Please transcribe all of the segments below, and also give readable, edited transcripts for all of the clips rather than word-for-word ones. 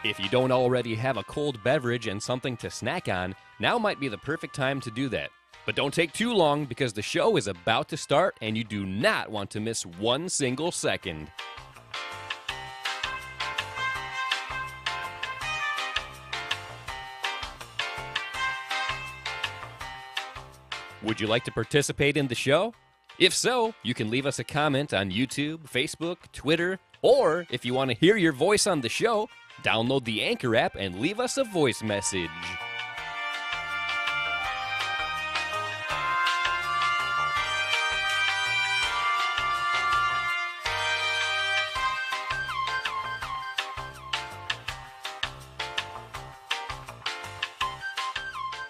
If you don't already have a cold beverage and something to snack on, now might be the perfect time to do that. But don't take too long because the show is about to start and you do not want to miss one single second. Would you like to participate in the show? If so, you can leave us a comment on YouTube, Facebook, Twitter, or if you want to hear your voice on the show, download the Anchor app and leave us a voice message.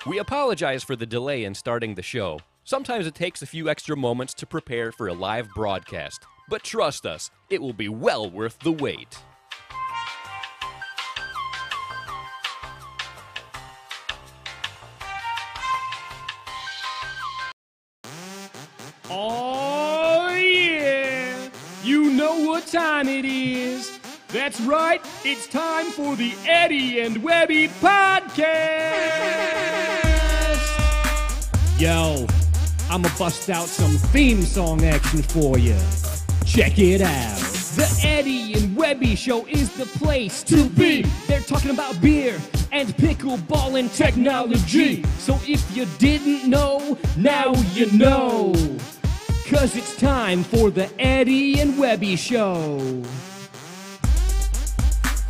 We apologize for the delay in starting the show. Sometimes it takes a few extra moments to prepare for a live broadcast, but trust us, it will be well worth the wait. Oh, yeah! You know what time it is. That's right, it's time for the Eddie and Webby podcast! Yo, I'ma bust out some theme song action for you. Check it out. The Eddie and Webby show is the place to be. They're talking about beer and pickleball and technology. So if you didn't know, now you know. 'Cause it's time for the Eddie and Webby show.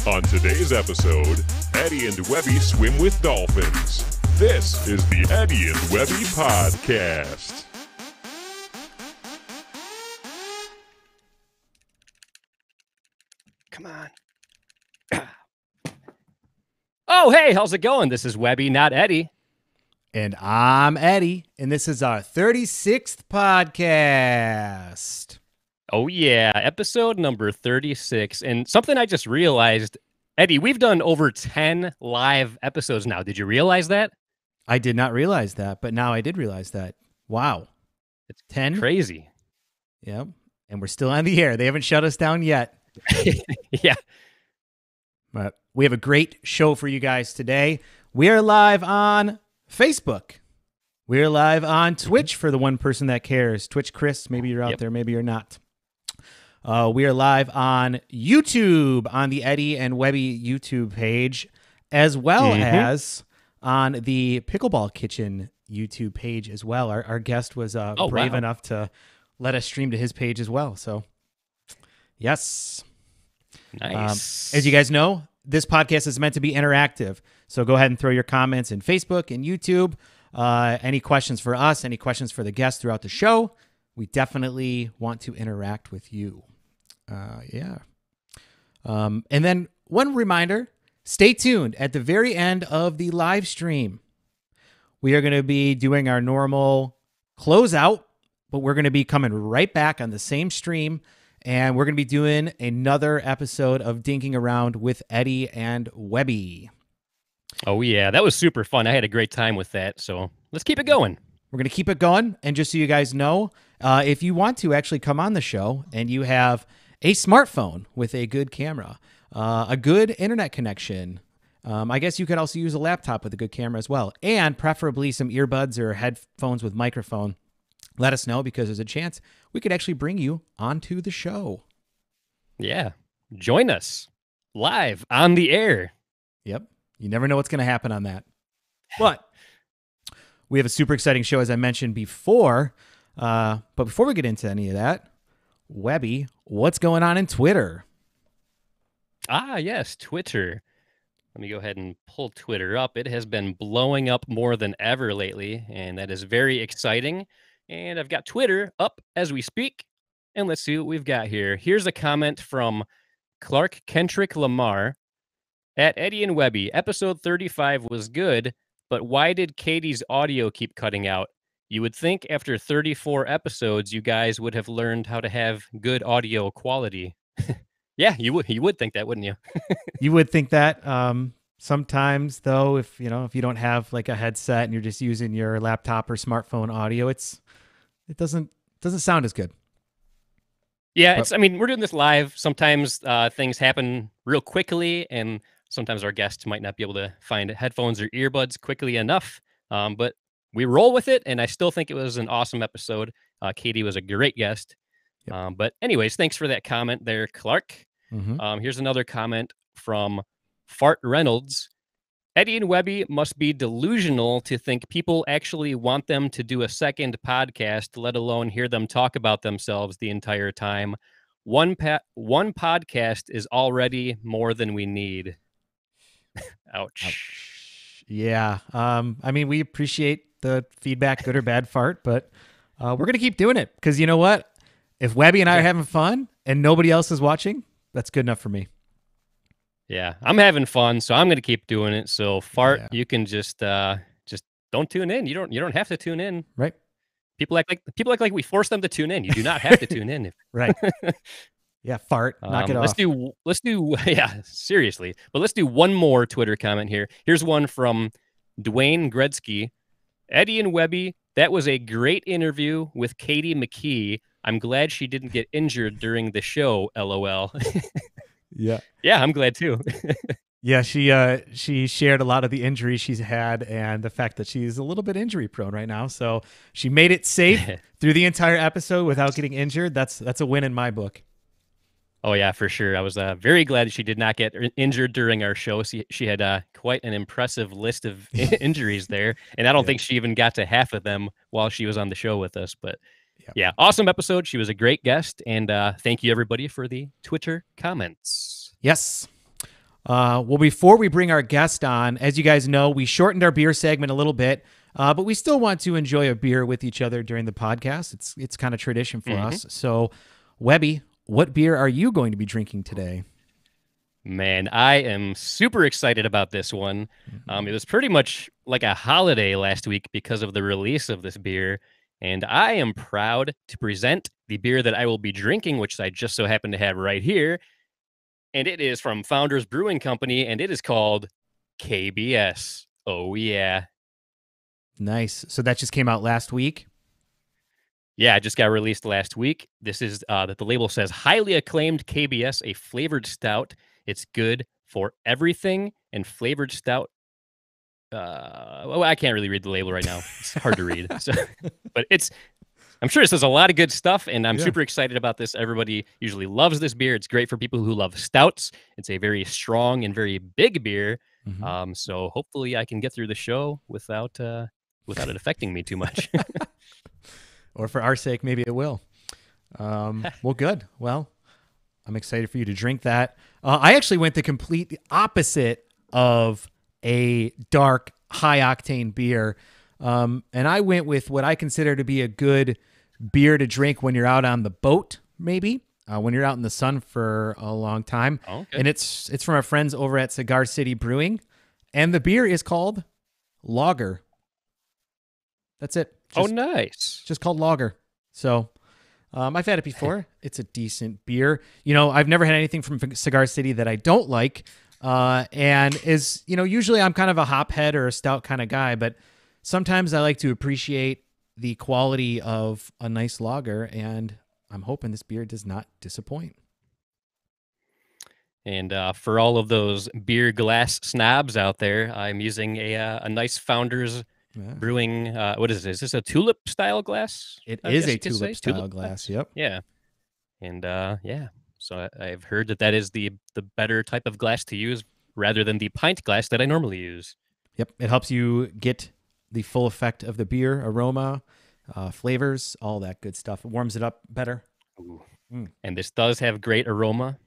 On today's episode, Eddie and Webby swim with dolphins. This is the Eddie and Webby podcast. Come on. Oh, hey, how's it going? This is Webby, not Eddie. And I'm Eddie, and this is our 36th podcast. Oh, yeah, episode number 36. And something I just realized, Eddie, we've done over 10 live episodes now. Did you realize that? I did not realize that, but now I did realize that. Wow. It's 10? Crazy. Yep. And we're still on the air. They haven't shut us down yet. Yeah. But we have a great show for you guys today. We are live on Facebook. We're live on Twitch for the one person that cares. Twitch Chris, maybe you're out there, maybe you're not. We are live on YouTube, on the Eddie and Webby YouTube page, as well as on the Pickleball Kitchen YouTube page as well. Our guest was brave enough to let us stream to his page as well. So, yes. Nice. As you guys know, this podcast is meant to be interactive. So go ahead and throw your comments in Facebook and YouTube. Any questions for us, any questions for the guests throughout the show. We definitely want to interact with you. And then one reminder, stay tuned at the very end of the live stream. We are going to be doing our normal closeout, but we're going to be coming right back on the same stream, and we're going to be doing another episode of Dinking Around with Eddie and Webby. Oh, yeah, that was super fun. I had a great time with that, so let's keep it going. We're going to keep it going, and just so you guys know, if you want to actually come on the show and you have a smartphone with a good camera, a good internet connection, I guess you could also use a laptop with a good camera as well, and preferably some earbuds or headphones with microphone, let us know because there's a chance we could actually bring you onto the show. Yeah, join us live on the air. Yep, you never know what's going to happen on that. But we have a super exciting show, as I mentioned before. But before we get into any of that, Webby, what's going on in Twitter? Ah, yes, Twitter. Let me go ahead and pull Twitter up. It has been blowing up more than ever lately, and that is very exciting. And I've got Twitter up as we speak. And let's see what we've got here. Here's a comment from Clark Kentrick Lamar. At Eddie and Webby, episode 35 was good, but why did Katie's audio keep cutting out? You would think after 34 episodes, you guys would have learned how to have good audio quality. Yeah, you would think that, wouldn't you? You would think that. Sometimes, though, if you don't have like a headset and you're just using your laptop or smartphone audio, it doesn't sound as good. Yeah, we're doing this live. Sometimes things happen real quickly, and Sometimes our guests might not be able to find headphones or earbuds quickly enough, but we roll with it, and I still think it was an awesome episode. Katie was a great guest. Yep. But anyways, thanks for that comment there, Clark. Mm-hmm. Here's another comment from Fart Reynolds. Eddie and Webby must be delusional to think people actually want them to do a second podcast, let alone hear them talk about themselves the entire time. One podcast is already more than we need. Ouch. Yeah. I mean, we appreciate the feedback, good or bad fart, but we're going to keep doing it because you know what? If Webby and I are having fun and nobody else is watching, that's good enough for me. Yeah, I'm having fun, so I'm going to keep doing it. So Fart, you can just don't tune in. You don't have to tune in. Right. People act like we force them to tune in. You do not have to tune in. Right. Yeah, Fart, knock it off. Let's do yeah, seriously. But let's do one more Twitter comment here. Here's one from Dwayne Gretzky. Eddie and Webby, that was a great interview with Katie McKee. I'm glad she didn't get injured during the show, LOL. Yeah. Yeah, I'm glad too. Yeah, she shared a lot of the injuries she's had and the fact that she's a little bit injury prone right now. So she made it safe through the entire episode without getting injured. That's a win in my book. Oh yeah, for sure. I was very glad she did not get injured during our show. She had quite an impressive list of injuries there, and I don't think she even got to half of them while she was on the show with us. But yeah, awesome episode. She was a great guest, and thank you everybody for the Twitter comments. Yes. Well, before we bring our guest on, as you guys know, we shortened our beer segment a little bit, but we still want to enjoy a beer with each other during the podcast. It's kind of tradition for us. So, Webby, what beer are you going to be drinking today? Man, I am super excited about this one. It was pretty much like a holiday last week because of the release of this beer. And I am proud to present the beer that I will be drinking, which I just so happen to have right here. And it is from Founders Brewing Company, and it is called KBS. Oh, yeah. Nice. So that just came out last week? Yeah, it just got released last week. This is that the label says highly acclaimed KBS, a flavored stout. It's good for everything, and flavored stout. Well, I can't really read the label right now. It's hard to read. So, but I'm sure it says a lot of good stuff, and I'm super excited about this. Everybody usually loves this beer. It's great for people who love stouts. It's a very strong and very big beer. So hopefully I can get through the show without it affecting me too much. Or for our sake, maybe it will. Well, good. Well, I'm excited for you to drink that. I actually went the complete opposite of a dark, high-octane beer. And I went with what I consider to be a good beer to drink when you're out on the boat, maybe, when you're out in the sun for a long time. Oh, okay. And it's from our friends over at Cigar City Brewing. And the beer is called Lager. That's it. Nice. Just called Lager. So I've had it before. It's a decent beer. You know, I've never had anything from Cigar City that I don't like. And usually I'm kind of a hophead or a stout kind of guy, but sometimes I like to appreciate the quality of a nice lager, and I'm hoping this beer does not disappoint. And for all of those beer glass snobs out there, I'm using a nice Founders Brewing. What is this? Is this a tulip style glass? It is a tulip style glass. Yep. Yeah. And so I've heard that is the better type of glass to use rather than the pint glass that I normally use. Yep. It helps you get the full effect of the beer, aroma, flavors, all that good stuff. It warms it up better. Ooh. And this does have great aroma.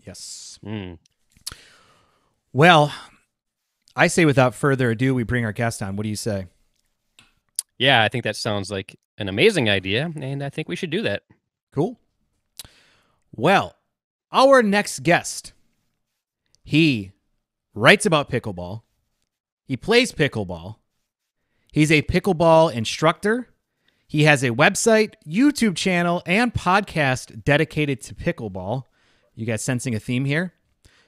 Yes. Well, I say without further ado, we bring our guest on. What do you say? Yeah, I think that sounds like an amazing idea, and I think we should do that. Cool. Well, our next guest, he writes about pickleball. He plays pickleball. He's a pickleball instructor. He has a website, YouTube channel, and podcast dedicated to pickleball. You guys sensing a theme here?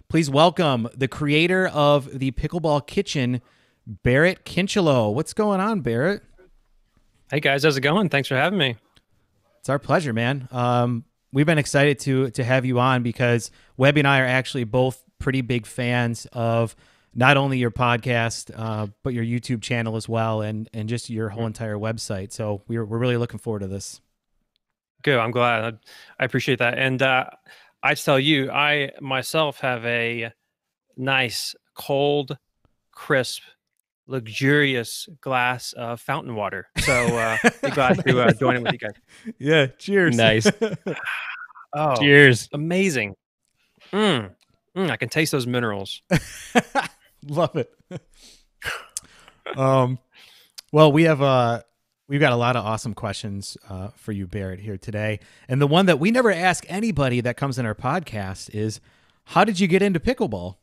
Please welcome the creator of the Pickleball Kitchen, Barrett Kincheloe. What's going on, Barrett? Hey guys, how's it going? Thanks for having me. It's our pleasure, man. We've been excited to have you on because Webby and I are actually both pretty big fans of not only your podcast, but your YouTube channel as well, and just your whole entire website. So we're really looking forward to this. Good. I'm glad. I appreciate that. And I tell you, I myself have a nice, cold, crisp, luxurious glass of fountain water. So be glad to join in with you guys. Yeah. Cheers. Nice. Oh, Cheers. amazing. I can taste those minerals. Love it. Well, we've got a lot of awesome questions for you, Barrett, here today. And the one that we never ask anybody that comes in our podcast is, how did you get into pickleball?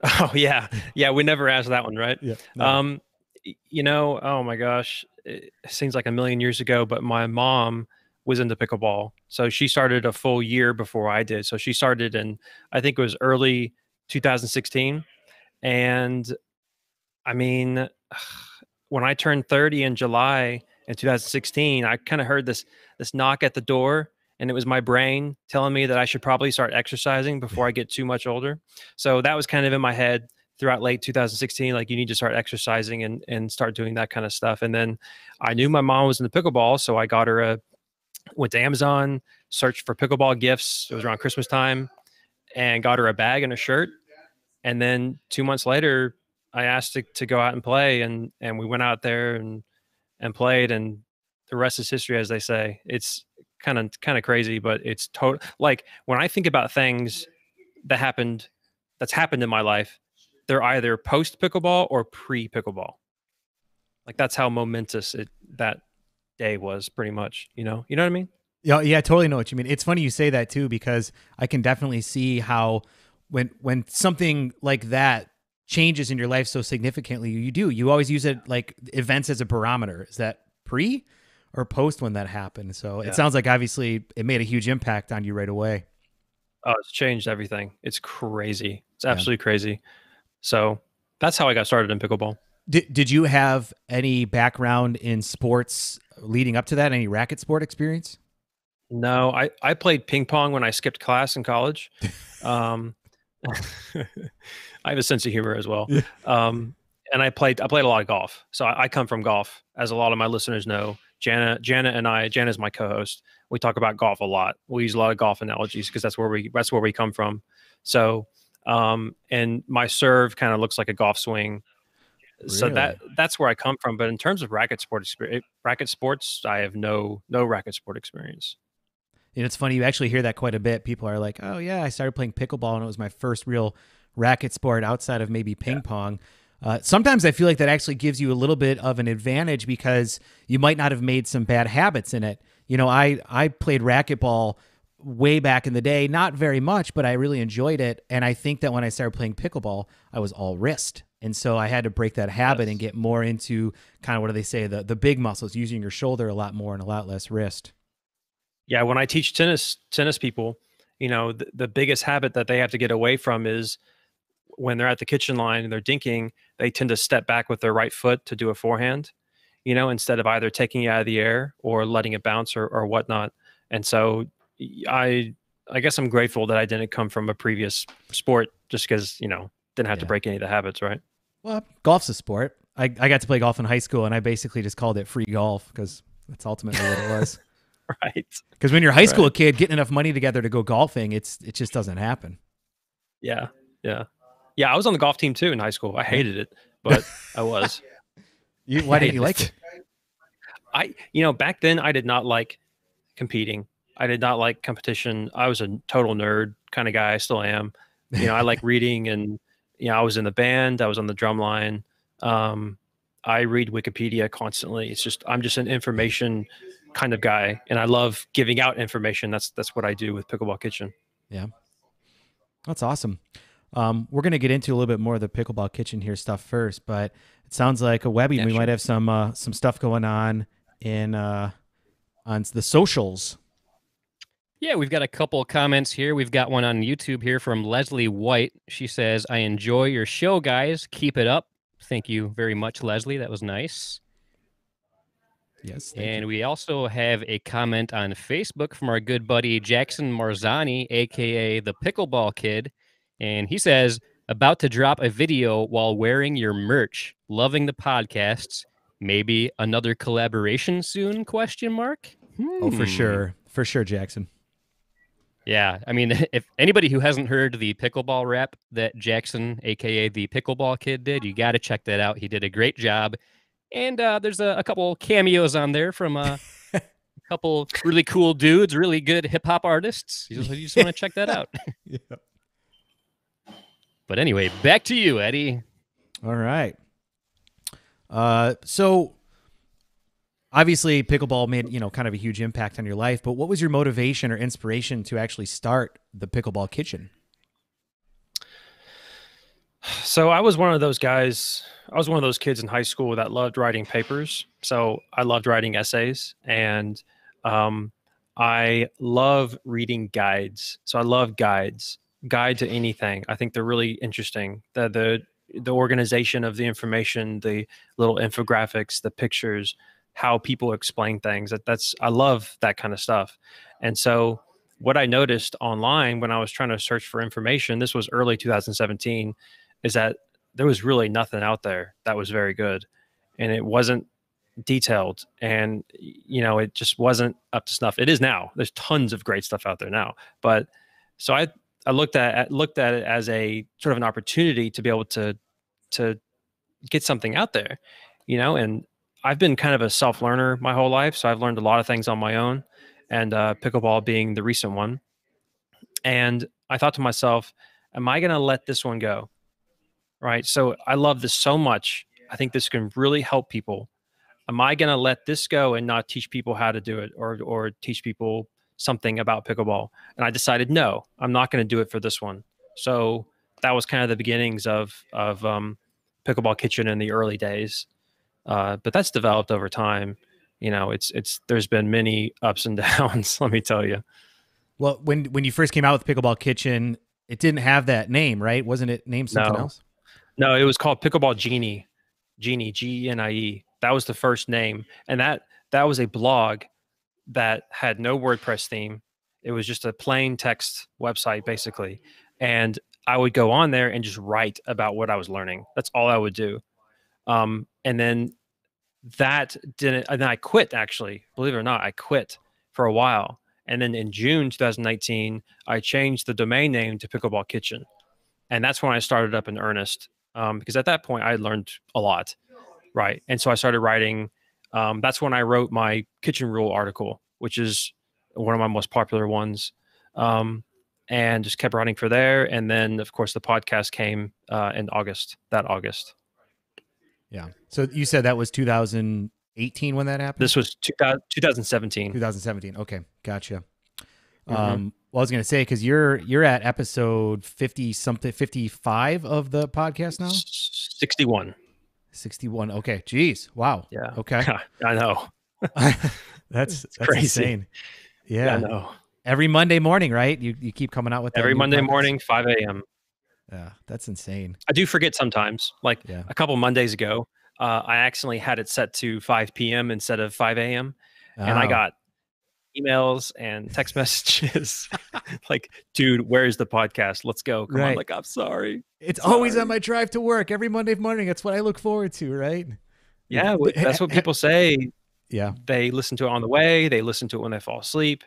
Oh yeah. Yeah. We never asked that one, right? Yeah. No. Oh my gosh, it seems like a million years ago, but my mom was into pickleball. So she started a full year before I did. So she started in, I think it was early 2016. And I mean, when I turned 30 in July in 2016, I kind of heard this knock at the door, and it was my brain telling me that I should probably start exercising before I get too much older. So that was kind of in my head throughout late 2016, like you need to start exercising and start doing that kind of stuff. And then I knew my mom was into pickleball, so I got her went to Amazon, searched for pickleball gifts. It was around Christmas time, and got her a bag and a shirt. And then 2 months later, I asked to go out and play, and we went out there and played, and the rest is history, as they say. It's kind of crazy, but it's total. Like when I think about things that's happened in my life, they're either post pickleball or pre pickleball. Like that's how momentous that day was, pretty much. You know what I mean? Yeah, I totally know what you mean. It's funny you say that too, because I can definitely see how when something like that changes in your life so significantly, you always use it like events as a barometer. Is that pre or post when that happened? So Yeah. It sounds like obviously it made a huge impact on you right away. Oh, it's changed everything. It's crazy. It's absolutely crazy. So that's how I got started in pickleball. Did you have any background in sports leading up to that? Any racket sport experience? No, I played ping pong when I skipped class in college. I have a sense of humor as well. Yeah. And I played a lot of golf. So I come from golf, as a lot of my listeners know. Jana is my co-host. We talk about golf a lot. We use a lot of golf analogies because that's where we come from. So, and my serve kind of looks like a golf swing. Really? So that's where I come from. But in terms of racket sports, I have no racket sport experience. And it's funny, you actually hear that quite a bit. People are like, oh yeah, I started playing pickleball and it was my first real racket sport outside of maybe ping pong. Sometimes I feel like that actually gives you a little bit of an advantage because you might not have made some bad habits in it. You know, I played racquetball way back in the day, not very much, but I really enjoyed it. And I think that when I started playing pickleball, I was all wrist. And so I had to break that habit and get more into kind of, what do they say, the big muscles, using your shoulder a lot more and a lot less wrist. Yeah, when I teach tennis people, you know, the biggest habit that they have to get away from is when they're at the kitchen line and they're dinking, they tend to step back with their right foot to do a forehand, you know, instead of either taking it out of the air or letting it bounce or whatnot. And so I guess I'm grateful that I didn't come from a previous sport, just because, you know, didn't have to break any of the habits, right? Well, golf's a sport. I got to play golf in high school, and I basically just called it free golf because that's ultimately what it was. Right. Because when you're a high school kid, getting enough money together to go golfing, it just doesn't happen. Yeah. I was on the golf team too in high school. I hated it, but I was. Why didn't you like it? Back then I did not like competing. I did not like competition. I was a total nerd kind of guy. I still am. You know, I like reading, and I was in the band. I was on the drum line. I read Wikipedia constantly. I'm just an information kind of guy, and I love giving out information. That's what I do with Pickleball Kitchen. Yeah, that's awesome. We're gonna get into a little bit more of the Pickleball Kitchen here stuff first, but it sounds like a Webby. We might have some stuff going on on the socials. Yeah, we've got a couple of comments here. We've got one on YouTube here from Leslie White. She says, "I enjoy your show, guys. Keep it up." Thank you very much, Leslie. That was nice. Yes. And we also have a comment on Facebook from our good buddy Jackson Marzani, a.k.a. the Pickleball Kid. And he says, about to drop a video while wearing your merch. Loving the podcasts. Maybe another collaboration soon? Question mark. Oh, for sure, Jackson. Yeah, I mean, if anybody who hasn't heard the pickleball rap that Jackson, aka the Pickleball Kid, did, you got to check that out. He did a great job, and there's a couple cameos on there from a couple really cool dudes, really good hip hop artists. You just want to check that out. Yeah. But anyway, back to you, Eddie. All right. So obviously pickleball made, kind of a huge impact on your life, but what was your motivation or inspiration to actually start the Pickleball Kitchen? So I was one of those guys. I was one of those kids in high school that loved writing papers. So I loved writing essays, and I love reading guides. So I love guides, guide to anything. I think they're really interesting. The organization of the information, the little infographics, the pictures, how people explain things. I love that kind of stuff. And so what I noticed online when I was trying to search for information, this was early 2017, is that there was really nothing out there that was very good, and it wasn't detailed, and it just wasn't up to snuff. It is now. There's tons of great stuff out there now, but so I looked at it as a sort of an opportunity to be able to get something out there, and I've been kind of a self-learner my whole life, so I've learned a lot of things on my own, and pickleball being the recent one. And I thought to myself, am I going to let this one go? Right. So I love this so much. I think this can really help people. Am I going to let this go and not teach people how to do it, or teach people something about pickleball? And I decided, no, I'm not going to do it for this one. So that was kind of the beginnings of Pickleball Kitchen in the early days. But that's developed over time. There's been many ups and downs, let me tell you. Well, when you first came out with Pickleball Kitchen, it didn't have that name, right? Wasn't it named something else? No, it was called Pickleball Genie, Genie. That was the first name. And that was a blog that had no WordPress theme. It was just a plain text website, basically. And I would go on there and just write about what I was learning. That's all I would do. And then I quit, actually, believe it or not, I quit for a while. And then in June 2019, I changed the domain name to Pickleball Kitchen. And that's when I started up in earnest. Because at that point I had learned a lot. Right. And so I started writing. That's when I wrote my kitchen rule article, which is one of my most popular ones. And just kept writing for there. And then of course the podcast came in August. Yeah. So you said that was 2018 when that happened? This was 2017. 2017. Okay. Gotcha. Well, I was going to say, because you're at episode 55 of the podcast now? 61. 61. Okay. Jeez. Wow. Yeah. Okay. I know. That's crazy. Insane. Yeah. I know. Every Monday morning, right? You keep coming out with that every Monday podcast? morning, 5 a.m. Yeah. That's insane. I do forget sometimes. Like a couple Mondays ago, I accidentally had it set to 5 p.m. instead of 5 a.m. And I got emails and text messages like, dude, where's the podcast? Let's go. Come on. Like, I'm sorry. It's always on my drive to work every Monday morning. That's what I look forward to, right? Yeah, that's what people say. Yeah. They listen to it on the way. They listen to it when they fall asleep.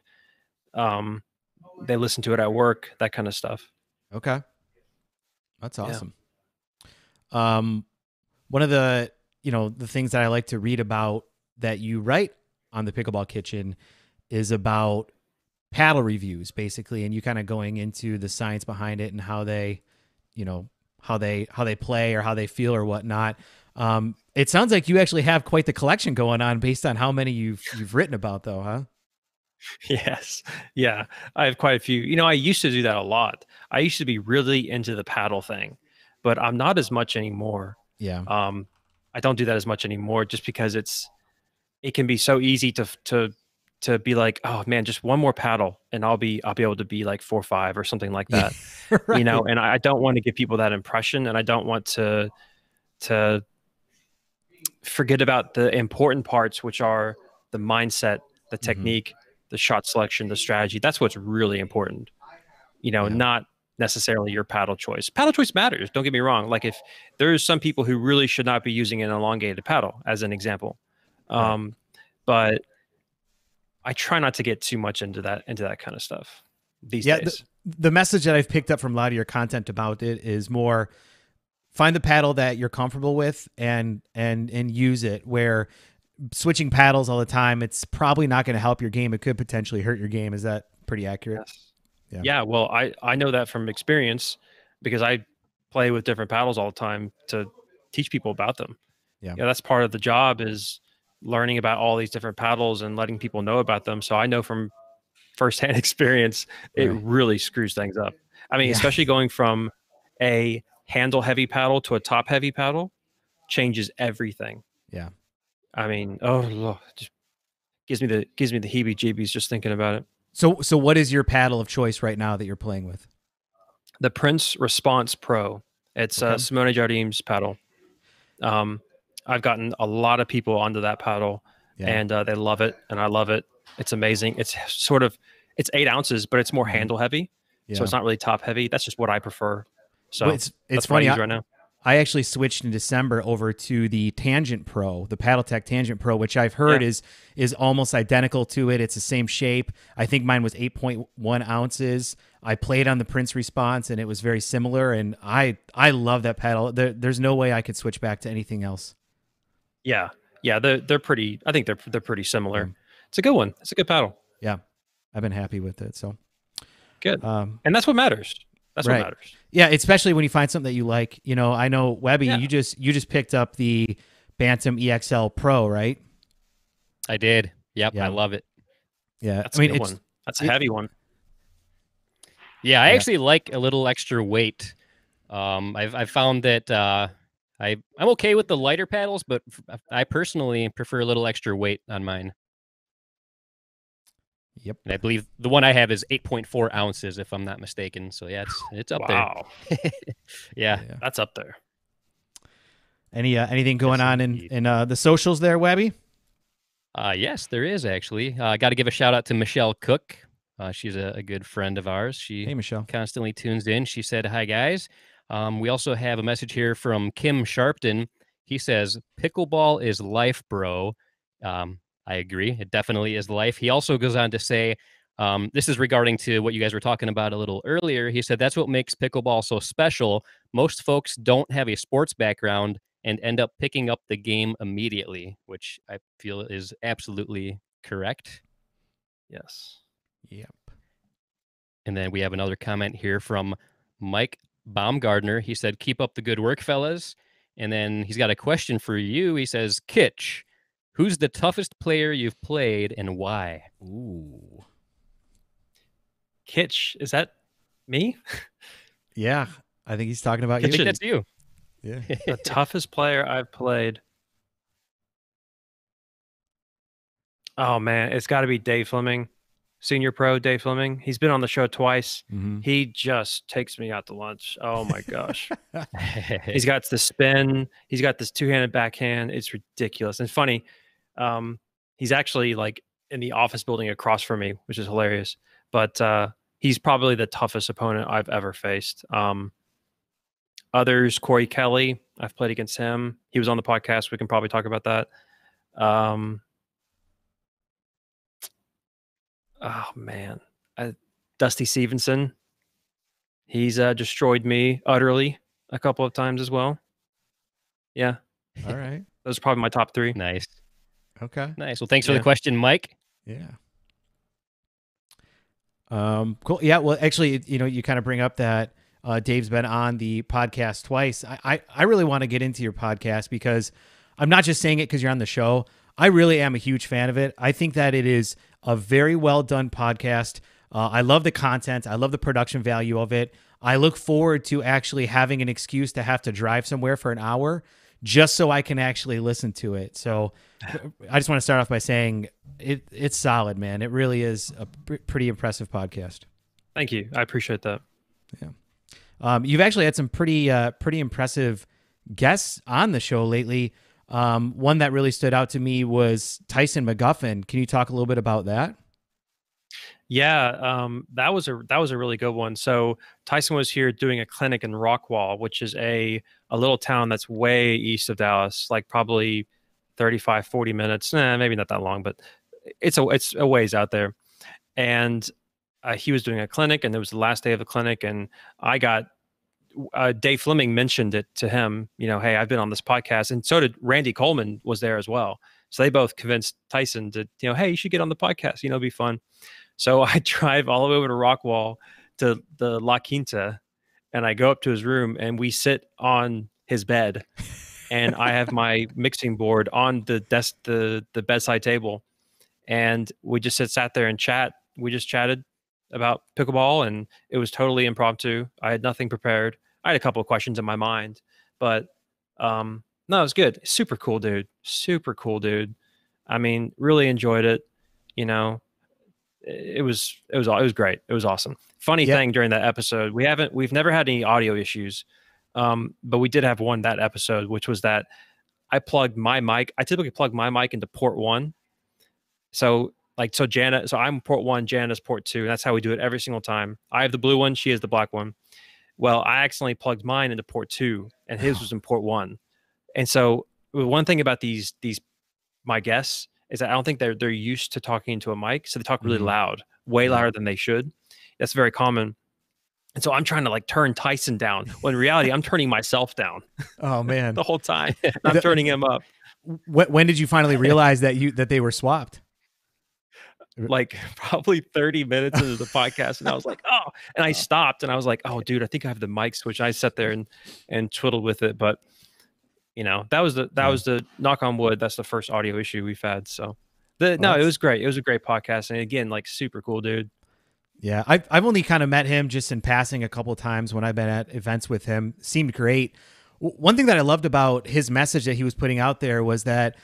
They listen to it at work, that kind of stuff. Okay. That's awesome. Yeah. One of the, the things that I like to read about that you write on the Pickleball Kitchen is about paddle reviews, basically, and you kind of going into the science behind it and how they, how they play or how they feel or whatnot. It sounds like you actually have quite the collection going on based on how many you've written about, though, huh? Yes. Yeah. I have quite a few. I used to do that a lot. I used to be really into the paddle thing, but I'm not as much anymore. Yeah. I don't do that as much anymore just because it can be so easy to be like, oh man, just one more paddle and I'll be able to be like 4-5 or something like that. Right. And I don't want to give people that impression, and I don't want to forget about the important parts, which are the mindset, the technique, the shot selection, the strategy. That's what's really important. Not necessarily your paddle choice. Paddle choice matters. Don't get me wrong. Like if there's some people who really should not be using an elongated paddle, as an example, but I try not to get too much into that kind of stuff these days. The message that I've picked up from a lot of your content about it is more find the paddle that you're comfortable with and use it. Where switching paddles all the time, it's probably not going to help your game. It could potentially hurt your game. Is that pretty accurate? Yes. Yeah. Well, I know that from experience because I play with different paddles all the time to teach people about them. Yeah, that's part of the job is learning about all these different paddles and letting people know about them. So I know from firsthand experience, it really screws things up. I mean, especially going from a handle heavy paddle to a top heavy paddle changes everything. Yeah. I mean, just gives me the heebie-jeebies just thinking about it. So what is your paddle of choice right now that you're playing with? The Prince Response Pro. It's Simone Jardim's paddle. I've gotten a lot of people onto that paddle, and they love it, and I love it. It's amazing. It's 8 ounces, but it's more handle heavy, so it's not really top heavy. That's just what I prefer. So it's that's funny. What I use right now. I actually switched in December over to the Tangent Pro, the PaddleTech Tangent Pro, which I've heard is almost identical to it. It's the same shape. I think mine was 8.1 ounces. I played on the Prince Response, and it was very similar. And I love that paddle. There's no way I could switch back to anything else. Yeah, they're pretty. I think they're pretty similar. It's a good one. It's a good paddle. Yeah, I've been happy with it. So good. And that's what matters. That's what matters. Yeah, especially when you find something that you like. You know, I know Webby, you just picked up the Bantam EXL Pro, right? I did. Yep, I love it. Yeah, that's a good one. That's a heavy one. Yeah, I actually like a little extra weight. I've found that I'm okay with the lighter paddles, but I personally prefer a little extra weight on mine. Yep. And I believe the one I have is 8.4 ounces, if I'm not mistaken. So yeah, it's up there. Yeah, that's up there. Anything going on in the socials there, Webby? Yes, there is actually. I got to give a shout out to Michelle Cook. She's a good friend of ours. Hey, Michelle. Constantly tunes in. She said, "Hi guys." We also have a message here from Kim Sharpton. He says, "Pickleball is life, bro." I agree. It definitely is life. He also goes on to say, this is regarding to what you guys were talking about a little earlier. He said, that's what makes pickleball so special. Most folks don't have a sports background and end up picking up the game immediately, which I feel is absolutely correct. Yes. Yep. And then we have another comment here from Mike Baumgardner. He said, keep up the good work, fellas. And then he's got a question for you. He says, Kitch, who's the toughest player you've played and why? Ooh. Kitch, is that me? Yeah, I think he's talking about you. I think that's you. Yeah. The toughest player I've played. Oh, man, it's got to be Dave Fleming, senior pro Dave Fleming. He's been on the show twice. Mm-hmm. He just takes me out to lunch. Oh, my gosh. He's got the spin. He's got this two-handed backhand. It's ridiculous and funny. He's actually like in the office building across from me, which is hilarious. But he's probably the toughest opponent I've ever faced. Others, Corey Kelly, I've played against him. He was on the podcast. We can probably talk about that. Oh man, Dusty Stevenson. He's destroyed me utterly a couple of times as well. Yeah. All right. Those are probably my top 3. Nice. Okay. Nice. Well, thanks for the question, Mike. Yeah. Cool. Yeah. Well, actually, you kind of bring up that Dave's been on the podcast twice. I really want to get into your podcast because I'm not just saying it because you're on the show. I really am a huge fan of it. I think that it is a very well done podcast. I love the content. I love the production value of it. I look forward to actually having an excuse to have to drive somewhere for an hour just so I can actually listen to it. So I just want to start off by saying it's solid, man. It really is a pretty impressive podcast. Thank you. I appreciate that. Yeah. You've actually had some pretty impressive guests on the show lately. One that really stood out to me was Tyson McGuffin. Can you talk a little bit about that? Yeah, that was a really good one. So Tyson was here doing a clinic in Rockwall, which is a little town that's way east of Dallas, like probably 35, 40 minutes. Maybe not that long, but it's a ways out there. And he was doing a clinic, and it was the last day of the clinic, and I got Dave Fleming mentioned it to him. You know, hey, I've been on this podcast, and so did Randy Coleman was there as well. So they both convinced Tyson to, you know, hey, you should get on the podcast. You know, it'd be fun. So I drive all the way over to Rockwall to the La Quinta, and I go up to his room, and we sit on his bed, and I have my mixing board on the desk, the bedside table, and we just sat there and chat. We just chatted about pickleball, and it was totally impromptu. I had nothing prepared. I had a couple of questions in my mind, but no, it was good. Super cool dude. Super cool dude. I mean, really enjoyed it. You know, it was great. It was awesome. Funny thing during that episode, we've never had any audio issues, but we did have one that episode, which was that I plugged my mic. I typically plug my mic into port 1. So Janet, so I'm port 1, Janet's port 2. And that's how we do it every single time. I have the blue one, she has the black one. Well, I accidentally plugged mine into port 2, and his was in port 1. And so one thing about these my guests is that I don't think they're used to talking into a mic, so they talk really loud, way louder than they should. That's very common. And so I'm trying to like turn Tyson down, when in reality I'm turning myself down. Oh man, the whole time I'm turning him up. When did you finally realize that they were swapped? Like probably 30 minutes into the podcast, and I was like, oh, and I stopped, and I was like, oh, dude, I think I have the mic switch. And I sat there and twiddled with it, but you know, that was the knock on wood. That's the first audio issue we've had. So it was great. It was a great podcast, and again, like super cool dude. Yeah, I've only kind of met him just in passing a couple of times when I've been at events with him. Seemed great. One thing that I loved about his message that he was putting out there was that,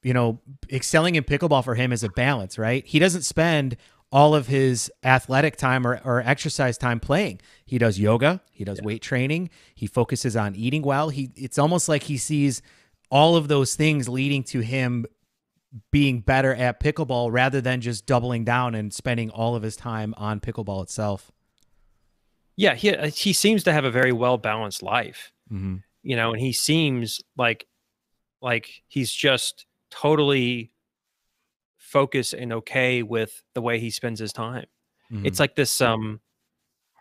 you know, excelling in pickleball for him is a balance, right? He doesn't spend all of his athletic time or exercise time playing. He does yoga, he does weight training, he focuses on eating well. It's almost like he sees all of those things leading to him being better at pickleball rather than just doubling down and spending all of his time on pickleball itself. Yeah, he seems to have a very well-balanced life. Mm-hmm. You know, and he seems like he's just totally focused and okay with the way he spends his time. Mm-hmm. It's like this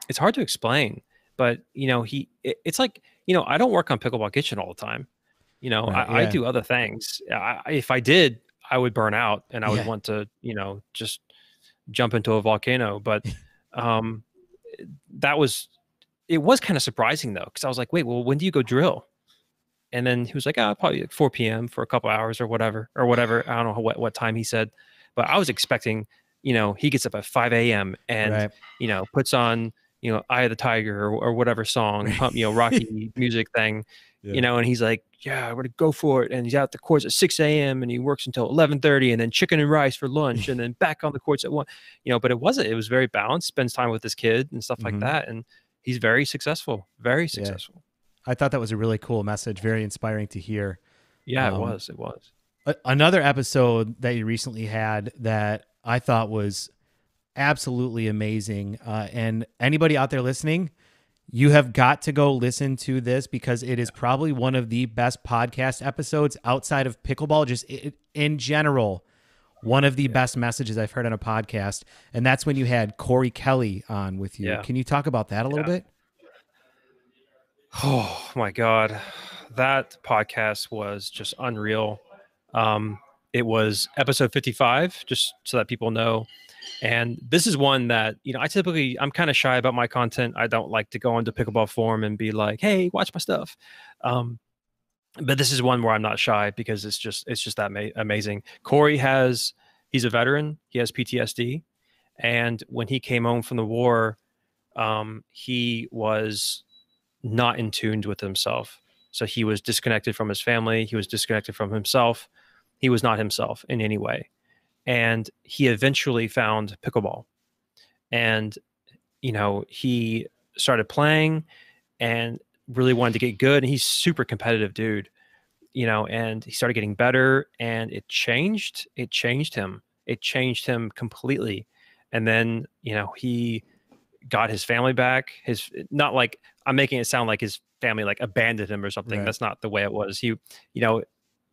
it's hard to explain, but you know, it's like, you know, I don't work on Pickleball Kitchen all the time. You know, I do other things. If I did, I would burn out, and I would want to, you know, just jump into a volcano. But it was kind of surprising though, because I was like, wait, well, when do you go drill? And then he was like, probably like 4 p.m. for a couple hours or whatever. I don't know what time he said, but I was expecting, you know, he gets up at 5 a.m. and, you know, puts on, you know, Eye of the Tiger or whatever song, you know, Rocky music thing, you know, and he's like, yeah, I'm going to go for it. And he's out the courts at 6 a.m. and he works until 11:30 and then chicken and rice for lunch and then back on the courts at 1, you know, but it was very balanced, spends time with his kid and stuff like that. And he's very successful, very successful. Yeah. I thought that was a really cool message, very inspiring to hear. Yeah, it was. Another episode that you recently had that I thought was absolutely amazing. And anybody out there listening, you have got to go listen to this because it is probably one of the best podcast episodes outside of pickleball, just in general, one of the best messages I've heard on a podcast. And that's when you had Corey Kelly on with you. Can you talk about that a little bit? Oh my God. That podcast was just unreal. It was episode 55, just so that people know. And this is one that, you know, I'm kind of shy about my content. I don't like to go into pickleball forum and be like, hey, watch my stuff. But this is one where I'm not shy because it's just that amazing. Corey he's a veteran. He has PTSD. And when he came home from the war, he was not in tune with himself. So he was disconnected from his family. He was disconnected from himself. He was not himself in any way. And he eventually found pickleball. And, you know, he started playing and really wanted to get good. And he's super competitive dude, you know, and he started getting better and it changed him. It changed him completely. And then, he got his family back. Not like I'm making it sound like his family like abandoned him or something. Right. That's not the way it was.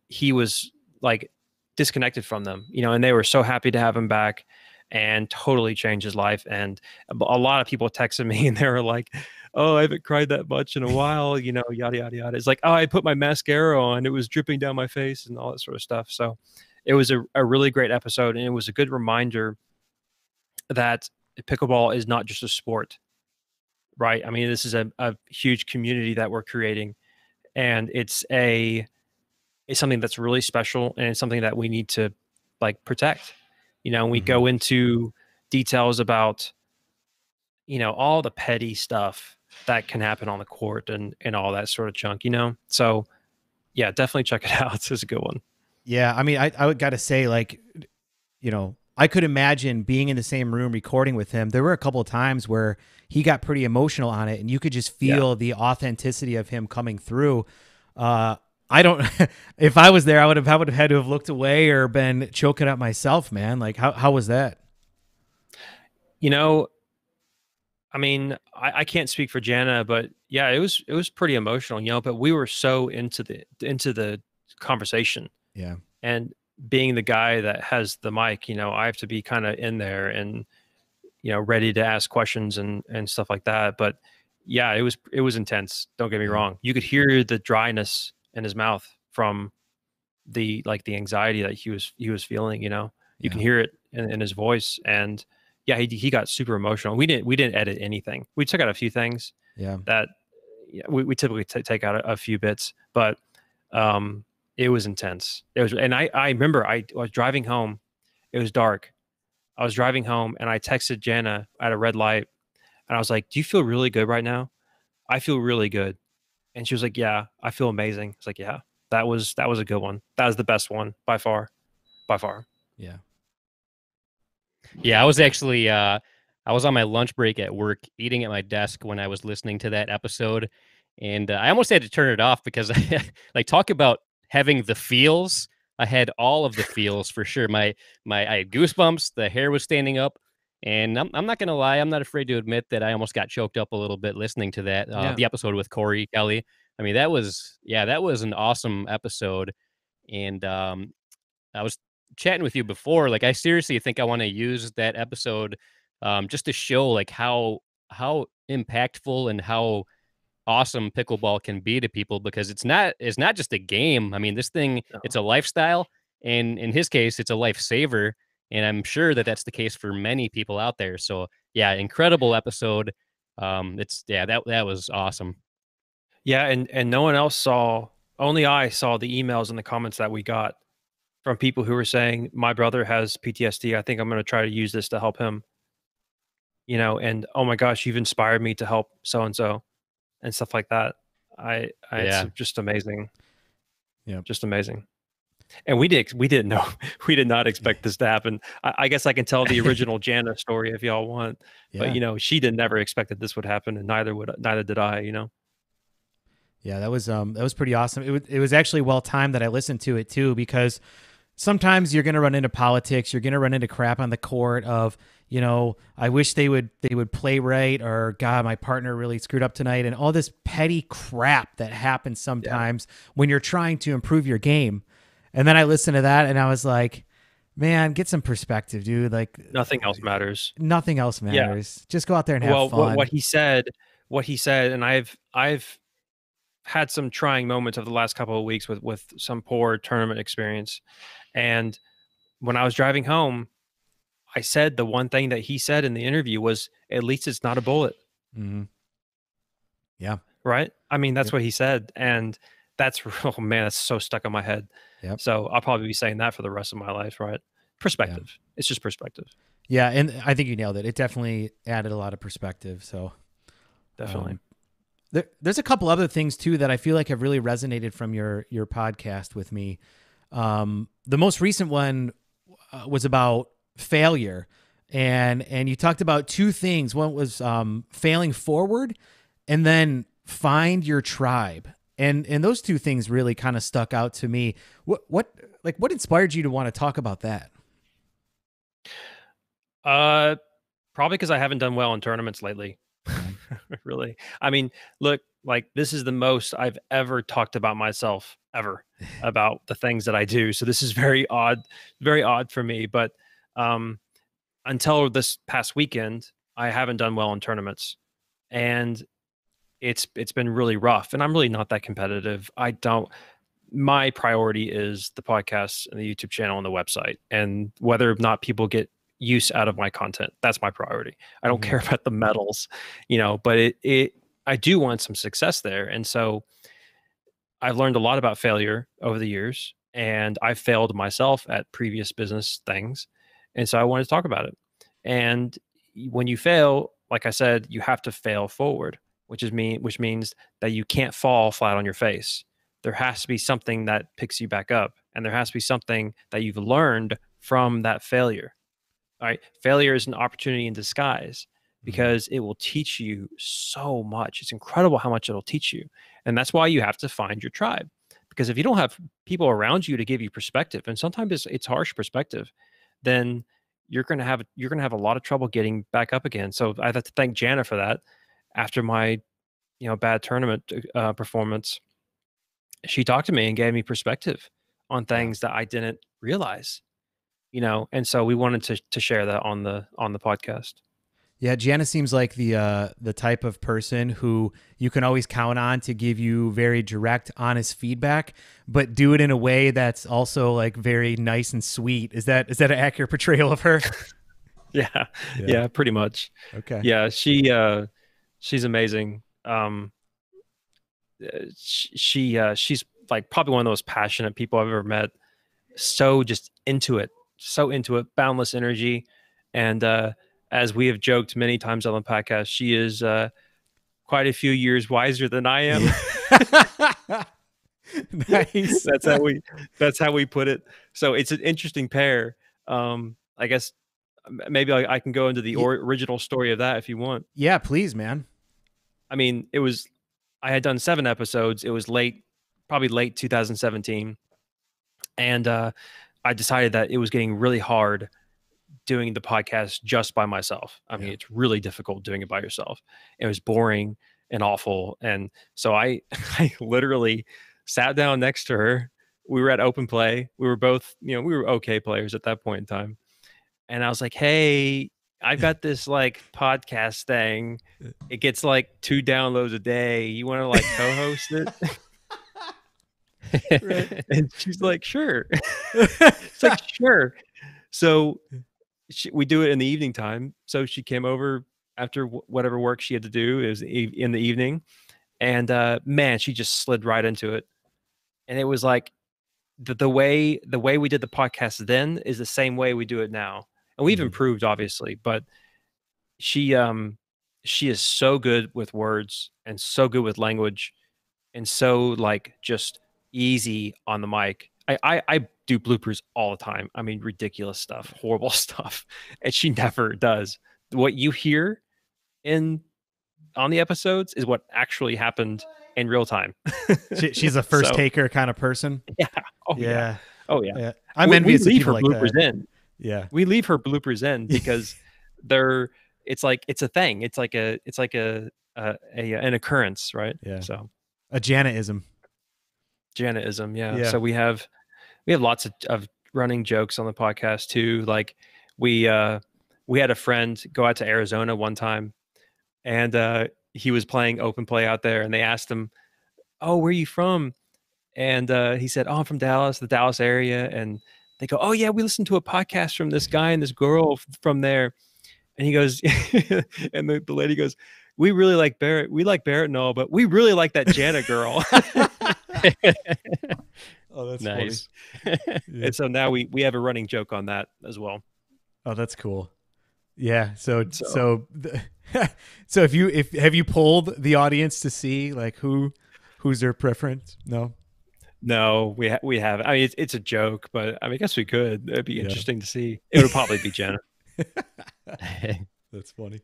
He was like disconnected from them, and they were so happy to have him back and totally changed his life. And a lot of people texted me and they were like, oh, I haven't cried that much in a while, yada, yada, yada. It's like, oh, I put my mascara on, it was dripping down my face and all that sort of stuff. So it was a really great episode. And it was a good reminder that pickleball is not just a sport, right? I mean, this is a huge community that we're creating, and it's something that's really special, and it's something that we need to like protect. We go into details about, all the petty stuff that can happen on the court and all that sort of junk, So yeah, definitely check it out. It's a good one. Yeah. I mean, I would got to say, like, I could imagine being in the same room recording with him. There were a couple of times where he got pretty emotional on it, and you could just feel the authenticity of him coming through. I don't, if I was there, I would have had to have looked away or been choking up myself, man. Like, how was that? I mean, I can't speak for Jana, but yeah, it was pretty emotional, but we were so into the conversation. Yeah. And being the guy that has the mic, I have to be kind of in there and, ready to ask questions and stuff like that. But yeah, it was intense. Don't get me wrong. You could hear the dryness in his mouth from the anxiety that he was feeling, you can hear it in his voice. And yeah, he got super emotional. We didn't edit anything. We took out a few things that we typically take out a few bits, but it was intense. And I remember I was driving home. It was dark. I was driving home and I texted Jana at a red light and I was like, do you feel really good right now? I feel really good. And she was like, yeah, I feel amazing. It's like, yeah, that was a good one. That was the best one by far. Yeah. Yeah, I was actually I was on my lunch break at work eating at my desk when I was listening to that episode, and I almost had to turn it off because like, talk about having the feels. I had all of the feels for sure. I had goosebumps, the hair was standing up, and I'm not gonna lie, I'm not afraid to admit that I almost got choked up a little bit listening to that the episode with Corey Kelly. I mean, that was an awesome episode, and I was chatting with you before, like, I seriously think I want to use that episode just to show like how impactful and how awesome pickleball can be to people, because it's not just a game. I mean, this thing, it's a lifestyle, and in his case, it's a lifesaver, and I'm sure that that's the case for many people out there. So yeah, incredible episode. That was awesome. Yeah, and no one else saw, only I saw the emails and the comments that we got from people who were saying, my brother has PTSD. I think I'm going to try to use this to help him, and oh my gosh, you've inspired me to help so-and-so and stuff like that. It's just amazing. Yeah. Just amazing. And we didn't know, we did not expect this to happen. I guess I can tell the original Jana story if y'all want, but she never expected this would happen, and neither did I, Yeah, that was pretty awesome. It was actually well timed that I listened to it too, because sometimes you're going to run into politics. You're going to run into crap on the court of, I wish they would play right, or God, my partner really screwed up tonight, and all this petty crap that happens sometimes when you're trying to improve your game. And then I listened to that and I was like, man, get some perspective, dude. Like, nothing else matters. Nothing else matters. Yeah. Just go out there and have fun. What he said, and I've had some trying moments over the last couple of weeks with some poor tournament experience. And when I was driving home, I said the one thing that he said in the interview was, at least it's not a bullet. Mm-hmm. Yeah. Right. I mean, that's what he said. And that's, oh man, that's so stuck in my head. Yep. So I'll probably be saying that for the rest of my life. Right. Perspective. Yeah. It's just perspective. Yeah. And I think you nailed it. It definitely added a lot of perspective. So definitely. There's a couple other things too that I feel like have really resonated from your podcast with me. The most recent one was about failure, and you talked about two things. One was failing forward, and then find your tribe. And those two things really kind of stuck out to me. What inspired you to want to talk about that? Probably because I haven't done well in tournaments lately. Really. I mean, look, like this is the most I've ever talked about myself ever about the things that I do. So this is very odd for me. But until this past weekend, I haven't done well in tournaments. And it's been really rough. And I'm really not that competitive. My priority is the podcast and the YouTube channel and the website. And whether or not people get use out of my content, that's my priority. I don't care about the medals, but I do want some success there. And so I've learned a lot about failure over the years, and I failed myself at previous business things. And so I wanted to talk about it. And when you fail, like I said, you have to fail forward, which means that you can't fall flat on your face. There has to be something that picks you back up, and there has to be something that you've learned from that failure. All right. Failure is an opportunity in disguise because it will teach you so much. It's incredible how much it'll teach you. And that's why you have to find your tribe. Because if you don't have people around you to give you perspective, and sometimes it's harsh perspective, then you're gonna have a lot of trouble getting back up again. So I have to thank Jana for that. After my bad tournament performance, she talked to me and gave me perspective on things that I didn't realize. And so we wanted to share that on the podcast. Yeah, Jana seems like the type of person who you can always count on to give you very direct, honest feedback, but do it in a way that's also like very nice and sweet. Is that an accurate portrayal of her? Yeah, pretty much. Okay. Yeah, she's amazing. She's like probably one of the most passionate people I've ever met. So into it, boundless energy. And as we have joked many times on the podcast, she is quite a few years wiser than I am. Nice. That's how we put it. So it's an interesting pair. I guess maybe I can go into the original story of that if you want. Yeah, please, man. I mean, I had done 7 episodes. It was probably late 2017. And I decided that it was getting really hard doing the podcast just by myself. I mean, it's really difficult doing it by yourself. It was boring and awful. And so I literally sat down next to her. We were at open play. We were both, we were okay players at that point in time. And I was like, hey, I've got this like podcast thing. It gets like 2 downloads a day. You want to like co-host it? Right. And she's like, sure. It's like, sure. So we do it in the evening time. So she came over after whatever work she had to do. It was in the evening. And man, she just slid right into it. And it was like the way we did the podcast then is the same way we do it now. And we've improved, obviously, but she is so good with words and so good with language and so like just easy on the mic. I do bloopers all the time. I mean, ridiculous stuff, horrible stuff. And she never does. What you hear on the episodes is what actually happened in real time. She's a first taker kind of person. Yeah. Oh yeah. Oh yeah. I'm envious of people like bloopers that. In. Yeah. We leave her bloopers in because it's a thing. It's like an occurrence, right? Yeah. So a Janaism. Yeah. So we have lots of running jokes on the podcast too. Like we had a friend go out to Arizona one time, and he was playing open play out there, and they asked him, "Oh, where are you from?" And he said, "Oh, I'm from Dallas, the Dallas area." And they go, "Oh yeah, we listened to a podcast from this guy and this girl from there." And he goes, and the lady goes, "We really like Barrett. We like Barrett and all, but we really like that Jana girl." Oh, that's nice. Funny. Yeah. And so now we have a running joke on that as well. Oh, that's cool. Yeah. So have you polled the audience to see like who's their preference? No, we haven't. I mean, it's a joke, but I mean, I guess we could. It'd be interesting to see. It would probably be Jenna. That's funny.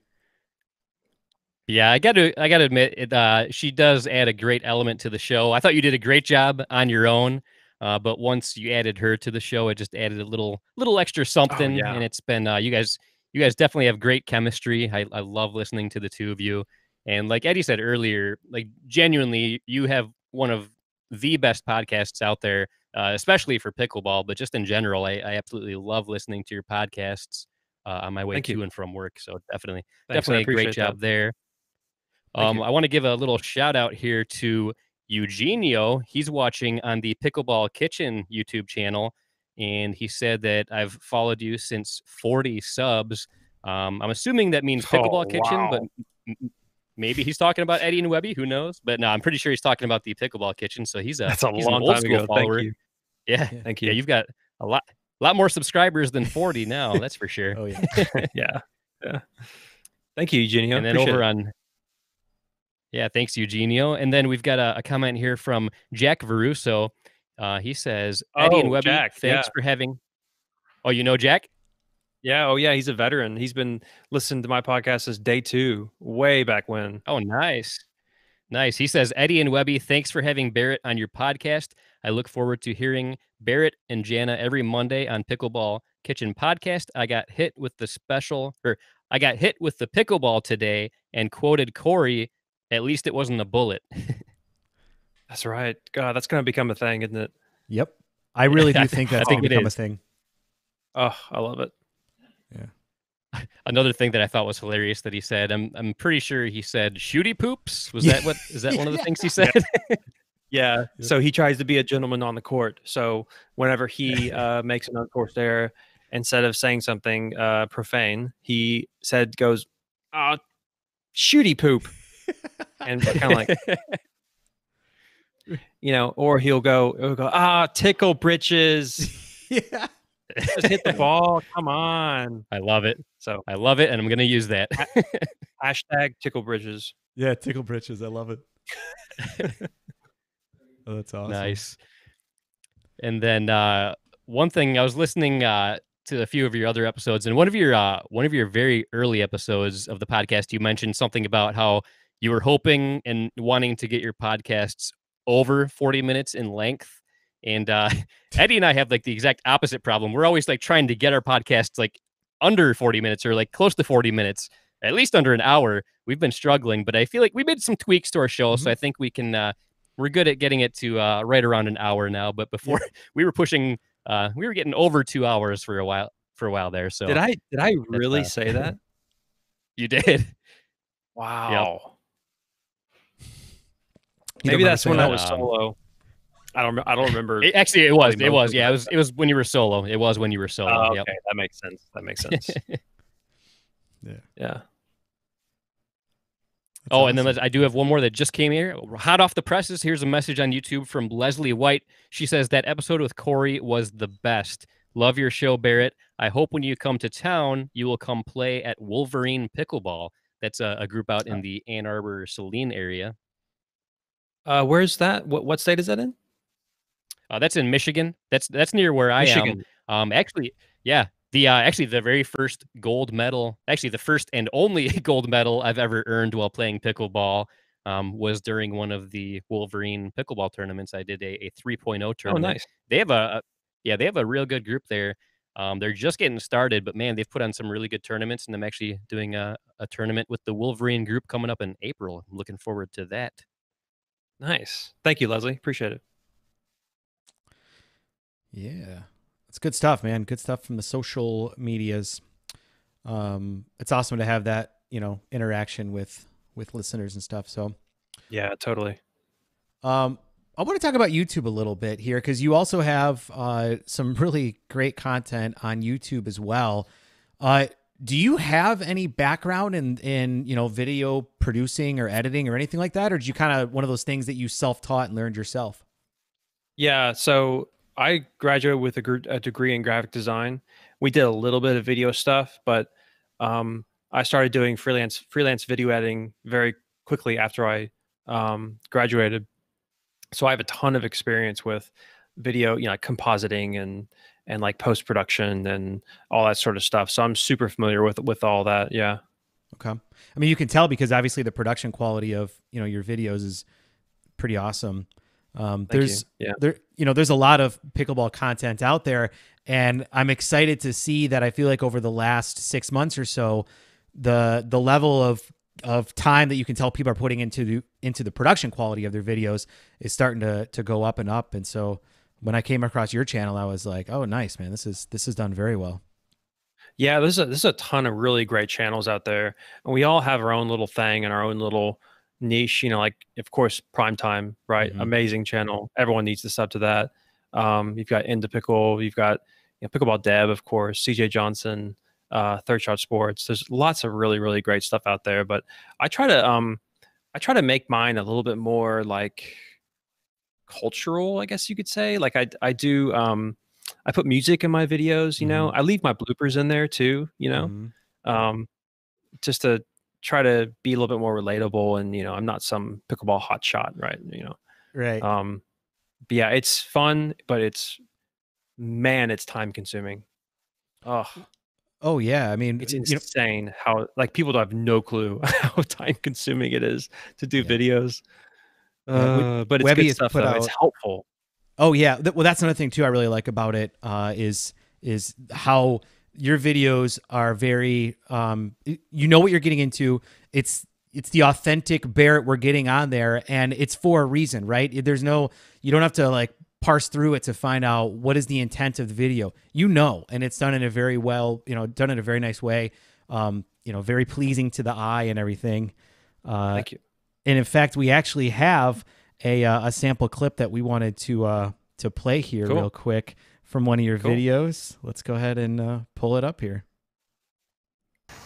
Yeah, I got to admit, she does add a great element to the show. I thought you did a great job on your own, but once you added her to the show, it just added a little extra something. Oh, yeah. And it's been you guys you guys definitely have great chemistry. I love listening to the two of you. And like Eddie said earlier, like genuinely, you have one of the best podcasts out there, especially for pickleball, but just in general, I absolutely love listening to your podcasts on my way Thank you. to and from work. So Thanks. I definitely a great appreciate that. job there. Thank you. I want to give a little shout out here to Eugenio. He's watching on the Pickleball Kitchen YouTube channel, and he said that I've followed you since 40 subs. I'm assuming that means Oh, Pickleball Kitchen, but wow. maybe he's talking about Eddie and Webby. Who knows? But no, I'm pretty sure he's talking about the Pickleball Kitchen. So he's That's a an long old time school ago. Thank follower. you. Yeah, Thank yeah. you. You've got a lot more subscribers than 40 now. That's for sure. Oh yeah. Yeah. Yeah. Thank you, Eugenio. And then Appreciate over it. on Yeah, thanks, Eugenio. And then we've got a comment here from Jack Veruso. He says, Eddie and Oh, Webby, Jack. Yeah. thanks for having. Oh, you know Jack? Yeah. Oh, yeah. He's a veteran. He's been listening to my podcast since day 2, way back when. Oh, nice. Nice. He says, Eddie and Webby, thanks for having Barrett on your podcast. I look forward to hearing Barrett and Jana every Monday on Pickleball Kitchen podcast. I got hit with the pickleball today and quoted Corey, at least it wasn't a bullet. That's right. God, that's going to become a thing, isn't it? Yep. I really do think I that's think going to it become a is. thing. Oh, I love it. Yeah. Another thing that I thought was hilarious that he said, I'm pretty sure he said shooty poops. Is that one of the things he said? Yeah. So he tries to be a gentleman on the court. So whenever he makes an unforced error, instead of saying something profane, he goes, shooty poop. And kind of like, or he'll go, tickle britches. Yeah. Just hit the ball. Come on. I love it. So I love it, and I'm going to use that. hashtag tickle britches. Yeah, tickle britches. I love it. Oh, that's awesome. Nice. And then one thing, I was listening to a few of your other episodes, and one of your very early episodes of the podcast, you mentioned something about how you were hoping and wanting to get your podcasts over 40 minutes in length. And Eddie and I have like the exact opposite problem. We're always like trying to get our podcasts like under 40 minutes or like close to 40 minutes, at least under an hour. We've been struggling, but I feel like we made some tweaks to our show. So I think we can, we're good at getting it to right around an hour now. But before we were pushing, we were getting over 2 hours for a while there. So Did I really say that? You did. Wow. You Maybe don't that's remember when I saying was solo. I don't remember. It was. Yeah, it was when you were solo. It was when you were solo. Oh, okay, Yep. that makes sense. Yeah. Yeah. And then I do have one more that just came here. Hot off the presses. Here's a message on YouTube from Leslie White. She says, that episode with Corey was the best. Love your show, Barrett. I hope when you come to town, you will come play at Wolverine Pickleball. That's a group out in the Ann Arbor, Saline area. Where's that? What state is that in? That's in Michigan. That's near where I am. Actually, yeah. The very first gold medal, actually the first and only gold medal I've ever earned while playing pickleball was during one of the Wolverine pickleball tournaments. I did a 3.0 tournament. Oh, nice. They have a real good group there. They're just getting started, but man, they've put on some really good tournaments, and I'm actually doing a tournament with the Wolverine group coming up in April. I'm looking forward to that. Nice. Thank you, Leslie. Appreciate it. Yeah. It's good stuff, man. Good stuff from the social medias. It's awesome to have that, interaction with listeners and stuff. So yeah, totally. I want to talk about YouTube a little bit here, because you also have some really great content on YouTube as well. Do you have any background in video producing or editing or anything like that, or did you kind of one of those things that you self-taught and learned yourself? Yeah, so I graduated with a degree in graphic design. We did a little bit of video stuff, but I started doing freelance video editing very quickly after I graduated. So I have a ton of experience with video, like compositing and like post-production and all that sort of stuff. So I'm super familiar with all that. Yeah. Okay. I mean, you can tell because obviously the production quality of, your videos is pretty awesome. There's a lot of pickleball content out there. And I'm excited to see that. I feel like over the last 6 months or so, the level of time that you can tell people are putting into the production quality of their videos is starting to go up and up. And so when I came across your channel, I was like, oh, nice, man. This is done very well. Yeah, there's a ton of really great channels out there, and we all have our own little thing and our own little niche. You know, like of course, Primetime, right? Mhm. Amazing channel. Everyone needs to sub to that. You've got Into Pickle, you've got Pickleball Deb, of course, CJ Johnson, Third Shot Sports. There's lots of really great stuff out there, but I try to make mine a little bit more like cultural, I guess you could say. Like I do I put music in my videos, you know. I leave my bloopers in there too, you know. Mhm. Um just to try to be a little bit more relatable, and I'm not some pickleball hotshot, right? Right. But yeah, it's fun, but it's time consuming. Oh, Oh yeah. I mean, it's insane how like people don't have no clue how time consuming it is to do Yeah. videos. Yeah, But it's Webby good has stuff put though. It's out. helpful. Oh yeah. Well, that's another thing too. I really like about it is how your videos are very. You know what you're getting into. It's the authentic Barrett we're getting on there, and it's for a reason, right? You don't have to like parse through it to find out what is the intent of the video. And it's done in a very done in a very nice way. Very pleasing to the eye and everything. Thank you. And in fact, we actually have a sample clip that we wanted to play here Cool. real quick from one of your Cool. videos. Let's go ahead and pull it up here.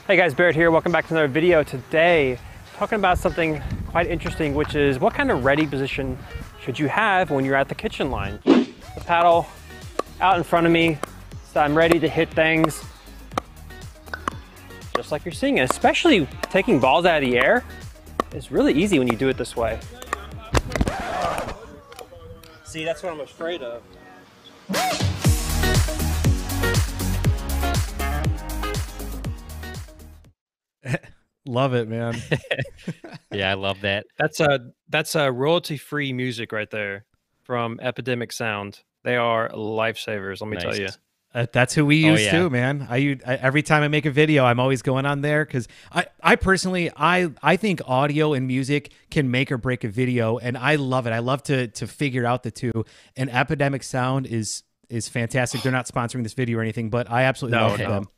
Hey guys, Barrett here. Welcome back to another video. Today, talking about something quite interesting, which is what kind of ready position should you have when you're at the kitchen line. The paddle out in front of me, so I'm ready to hit things just like you're seeing it. Especially taking balls out of the air is really easy when you do it this way. See, that's what I'm afraid of. Love it, man. Yeah, I love that. That's a royalty-free music right there from Epidemic Sound. They are lifesavers, let me tell you. That's who we use yeah. too, man. Every time I make a video, I'm always going on there because I personally I think audio and music can make or break a video, and I love it. I love to figure out the two. And Epidemic Sound is fantastic. They're not sponsoring this video or anything, but I absolutely love them.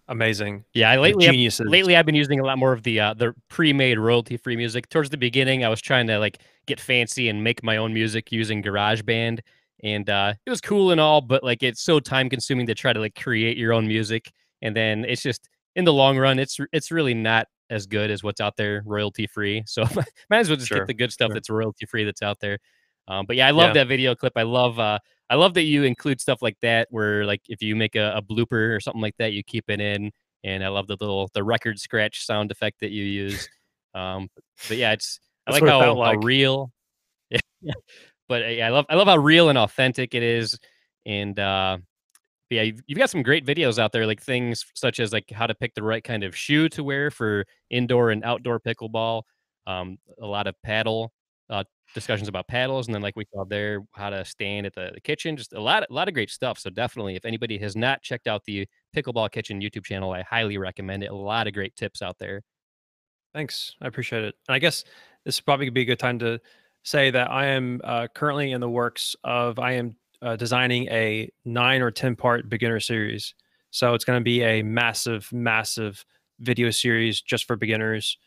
Amazing. Yeah, geniuses. Lately, I've been using a lot more of the pre-made royalty-free music. Towards the beginning, I was trying to like get fancy and make my own music using GarageBand, and it was cool and all, but like it's so time-consuming to try to like create your own music, and then it's just in the long run, it's really not as good as what's out there royalty-free. So might as well just get the good stuff that's royalty-free that's out there. But yeah, I love that video clip. I love that you include stuff like that where like if you make a blooper or something like that, you keep it in. And I love the record scratch sound effect that you use. But yeah, I like how real. Yeah. But yeah, I love how real and authentic it is. And yeah, you've got some great videos out there, like things such as like how to pick the right kind of shoe to wear for indoor and outdoor pickleball. A lot of paddle discussions about paddles, and then like we saw there, how to stand at the kitchen. Just a lot of great stuff. So definitely, if anybody has not checked out the Pickleball Kitchen YouTube channel, I highly recommend it. A lot of great tips out there. Thanks, I appreciate it. And I guess this would probably be a good time to say that I am currently in the works of designing a 9 or 10 part beginner series. So it's going to be a massive video series just for beginners.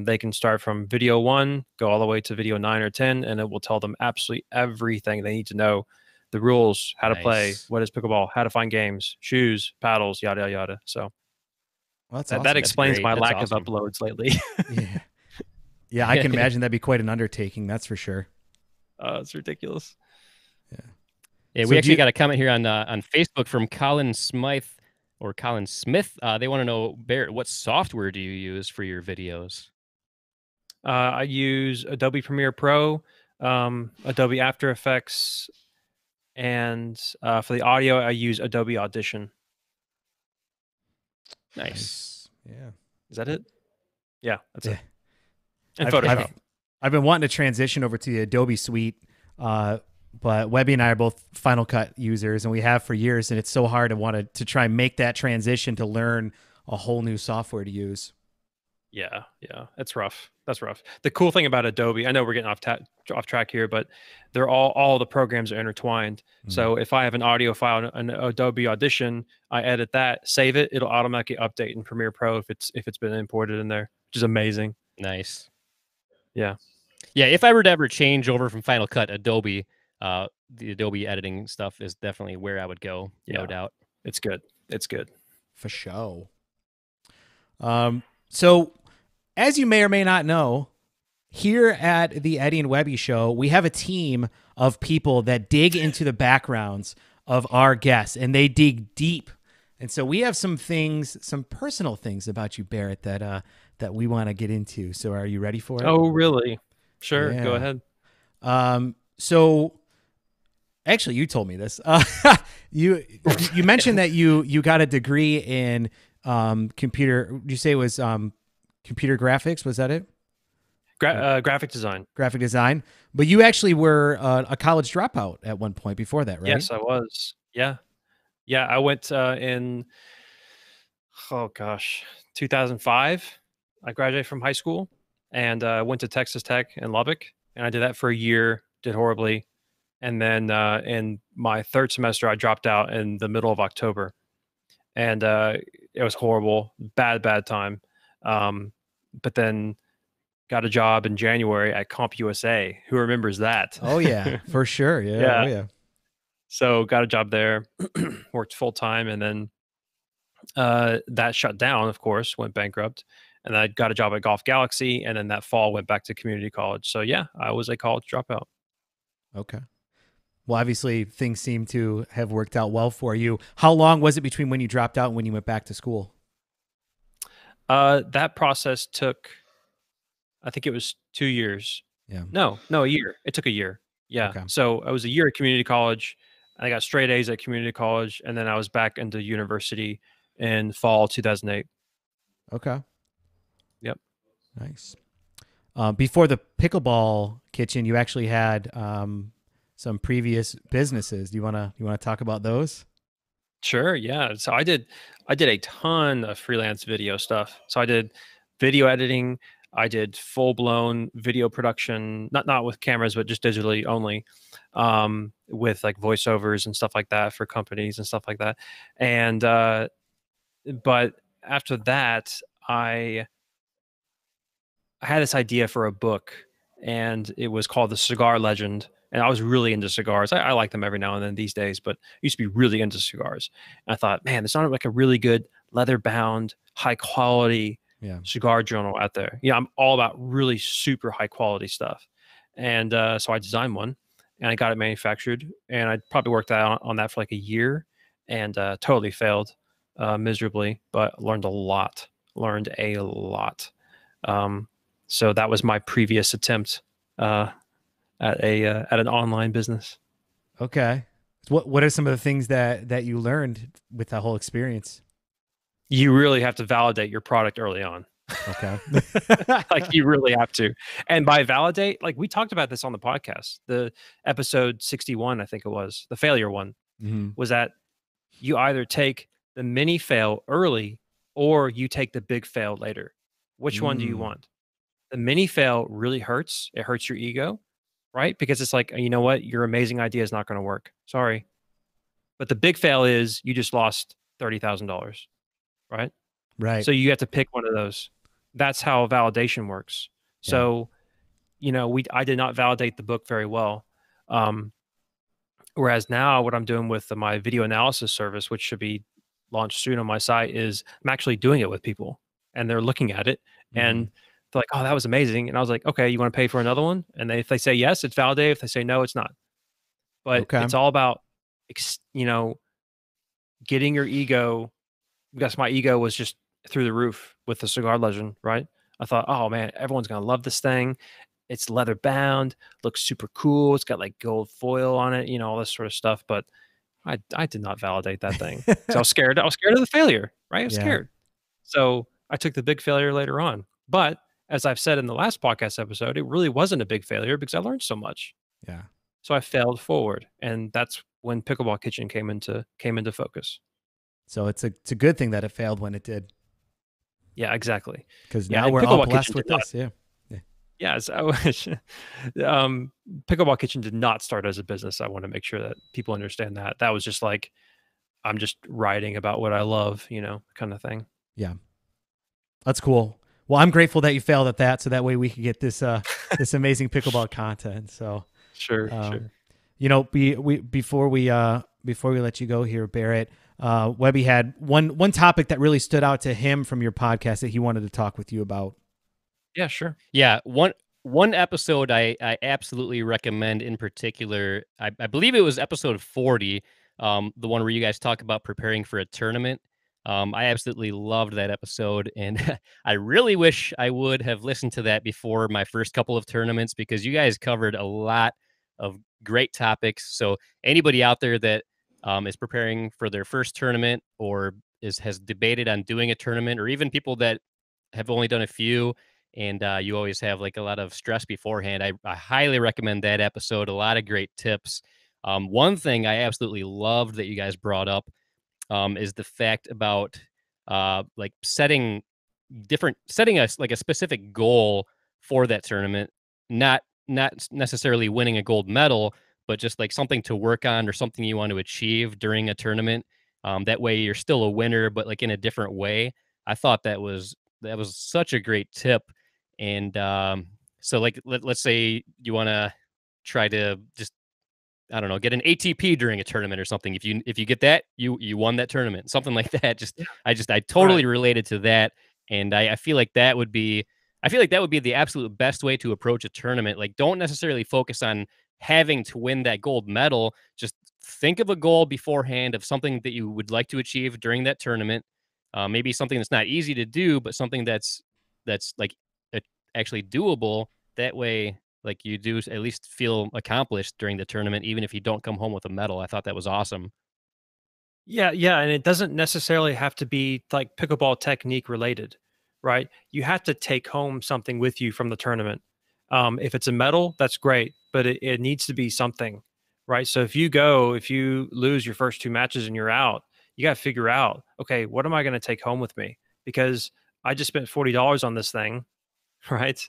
They can start from video 1, go all the way to video 9 or 10, and it will tell them absolutely everything they need to know. The rules, how to play, what is pickleball, how to find games, shoes, paddles, yada, yada. So that explains my lack of uploads lately. Yeah. Yeah, I can imagine that'd be quite an undertaking. That's for sure. It's ridiculous. Yeah, we actually got a comment here on Facebook from Colin Smythe or Colin Smith. They want to know, Barrett, what software do you use for your videos? I use Adobe Premiere Pro, Adobe After Effects, and for the audio, I use Adobe Audition. Nice. Yeah. Is that it? Yeah, that's it. And I've been wanting to transition over to the Adobe suite but Webby and I are both Final Cut users, and we have for years. And it's so hard to try and make that transition to learn a whole new software to use. Yeah, it's rough. That's rough. The cool thing about Adobe, I know we're getting off track here, but they're all the programs are intertwined. So if I have an audio file, an Adobe Audition, I edit that, save it, it'll automatically update in Premiere Pro if it's been imported in there, which is amazing. Nice. Yeah. Yeah, if I were to ever change over from Final Cut, Adobe, the Adobe editing stuff is definitely where I would go, no doubt. It's good. It's good. For sure. So, as you may or may not know, here at the Eddie and Webby Show, we have a team of people that dig into the backgrounds of our guests, and they dig deep. And so we have some personal things about you, Barrett, that we want to get into. So are you ready for it? Oh, really? Sure. Yeah. Go ahead. So actually, you told me this. You mentioned that you got a degree in computer. Did you say it was computer graphics? Was that it? Graphic design. Graphic design. But you actually were a college dropout at one point before that, right? Yes, I was. Yeah. I went in 2005. I graduated from high school and went to Texas Tech in Lubbock, and I did that for a year. Did horribly, and then in my third semester, I dropped out in the middle of October, and it was horrible, bad time. But then got a job in January at CompUSA. Who remembers that? Oh yeah, for sure. Yeah. Yeah. Oh, yeah. So got a job there, worked full time, and then that shut down, of course, went bankrupt. And I got a job at Golf Galaxy, and then that fall went back to community college. So yeah, I was a college dropout. Okay. Well, obviously things seem to have worked out well for you. How long was it between when you dropped out and when you went back to school? That process took, I think it was 2 years. Yeah. No, a year. It took a year. Yeah. Okay. So I was a year at community college. I got straight A's at community college, and then I was back into university in fall 2008. Okay. Yep. Nice. Before the Pickleball Kitchen, you actually had some previous businesses. Do you wanna talk about those? Sure. Yeah. So I did a ton of freelance video stuff. So I did video editing. I did full blown video production, not with cameras, but just digitally only, with like voiceovers and stuff like that for companies and stuff like that. And but after that, I had this idea for a book, and it was called The Cigar Legend. And I was really into cigars. I like them every now and then these days, but I used to be really into cigars. And I thought, man, there's not like a really good leather bound, high quality cigar journal out there. I'm all about really super high quality stuff. And so I designed one, and I got it manufactured, and I probably worked out on that for like a year, and totally failed miserably, but learned a lot. So that was my previous attempt at an online business. Okay. What are some of the things that you learned with that whole experience? You really have to validate your product early on. Okay. Like you really have to. And by validate, like we talked about this on the podcast, the episode 61, I think it was, the failure one, was that you either take the mini fail early or you take the big fail later. Which one do you want? The mini fail really hurts. It hurts your ego, right? Because it's like, you know what? Your amazing idea is not going to work. Sorry. But the big fail is you just lost $30,000, right? Right. So you have to pick one of those. That's how validation works. Yeah. So, I did not validate the book very well. Whereas now what I'm doing with my video analysis service, which should be launched soon on my site, is I'm actually doing it with people, and they're looking at it and they're like, oh, that was amazing. And I was like, okay, you want to pay for another one? And if they say yes, it's validated. If they say no, it's not. But it's all about, getting your ego, because my ego was just through the roof with the Cigar Legend, right? I thought, oh man, everyone's going to love this thing. It's leather bound, looks super cool. It's got like gold foil on it, all this sort of stuff. But I did not validate that thing. So I was scared. I was scared of the failure, right? I was scared. So I took the big failure later on. But as I've said in the last podcast episode, it really wasn't a big failure because I learned so much. Yeah. So I failed forward, and that's when Pickleball Kitchen came into focus. So it's a good thing that it failed when it did, Yeah, exactly. because Yeah, now and we're all Pickleball blessed Kitchen with did not. this. Yeah. Yeah, so Pickleball Kitchen did not start as a business. I want to make sure that people understand that. That was just like, I'm just writing about what I love, kind of thing. Yeah. That's cool. Well, I'm grateful that you failed at that, so that way we could get this this amazing pickleball content. So, Sure. before we let you go here, Barrett, Webby had one topic that really stood out to him from your podcast that he wanted to talk with you about. Yeah, sure. Yeah, one episode I absolutely recommend in particular. I believe it was episode 40, the one where you guys talk about preparing for a tournament. I absolutely loved that episode, and I really wish I would have listened to that before my first couple of tournaments, because you guys covered a lot of great topics. So anybody out there that is preparing for their first tournament, or has debated on doing a tournament, or even people that have only done a few, and you always have like a lot of stress beforehand, I highly recommend that episode. A lot of great tips. One thing I absolutely loved that you guys brought up is the fact about like setting us like a specific goal for that tournament, not necessarily winning a gold medal, but just like something to work on or something you want to achieve during a tournament. That way you're still a winner, but like in a different way. I thought that was such a great tip. And so like let's say you want to try to just, I don't know, get an ATP during a tournament or something. If you get that, you won that tournament, something like that. Yeah. I Right. totally related to that, and I feel like that would be the absolute best way to approach a tournament. Like, don't necessarily focus on having to win that gold medal. Just think of a goal beforehand of something that you would like to achieve during that tournament. Maybe something that's not easy to do, but something that's like a, actually doable. That way, like, you do at least feel accomplished during the tournament, even if you don't come home with a medal. I thought that was awesome. Yeah, yeah, and it doesn't necessarily have to be like pickleball technique related, right? You have to take home something with you from the tournament. If it's a medal, that's great, but it needs to be something, right? So if you lose your first two matches and you're out, you got to figure out, okay, what am I going to take home with me? Because I just spent $40 on this thing, right?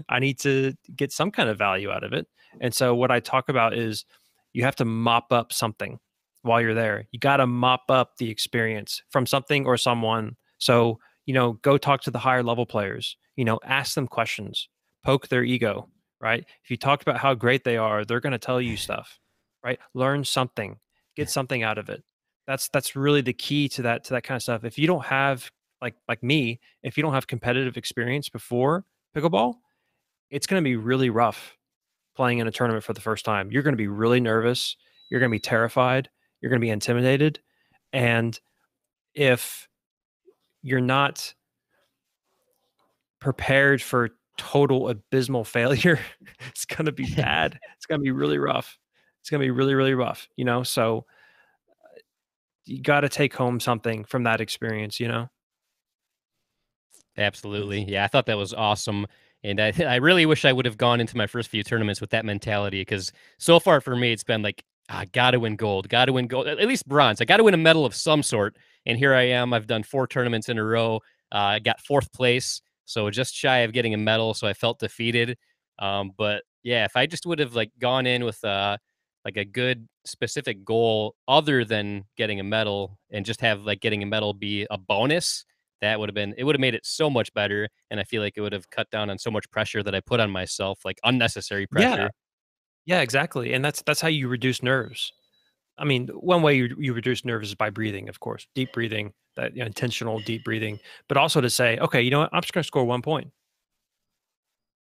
I need to get some kind of value out of it. And so what I talk about is you have to mop up something while you're there. You got to mop up the experience from something or someone. So, go talk to the higher level players, ask them questions, poke their ego, right? If you talk about how great they are, they're going to tell you stuff, right? Learn something, get something out of it. That's really the key to that kind of stuff. If you don't have like me, if you don't have competitive experience before pickleball, it's going to be really rough playing in a tournament for the first time. You're going to be really nervous. You're going to be terrified. You're going to be intimidated. And if you're not prepared for total abysmal failure, it's going to be bad. It's going to be really rough. It's going to be really, really rough, So you got to take home something from that experience. Absolutely. Yeah, I thought that was awesome. And I I really wish I would have gone into my first few tournaments with that mentality, because so far for me, it's been like, got to win gold, got to win gold, at least bronze. I got to win a medal of some sort. And here I am. I've done 4 tournaments in a row. I got fourth place, so just shy of getting a medal. So I felt defeated. But yeah, if I just would have like gone in with like a good specific goal other than getting a medal, and just have like getting a medal be a bonus, it would have made it so much better. And I feel like it would have cut down on so much pressure that I put on myself, like unnecessary Yeah. pressure. Yeah, exactly. And that's how you reduce nerves. I mean, one way you reduce nerves is by breathing, of course, deep breathing, that intentional deep breathing, but also to say, okay, you know what? I'm just going to score 1 point,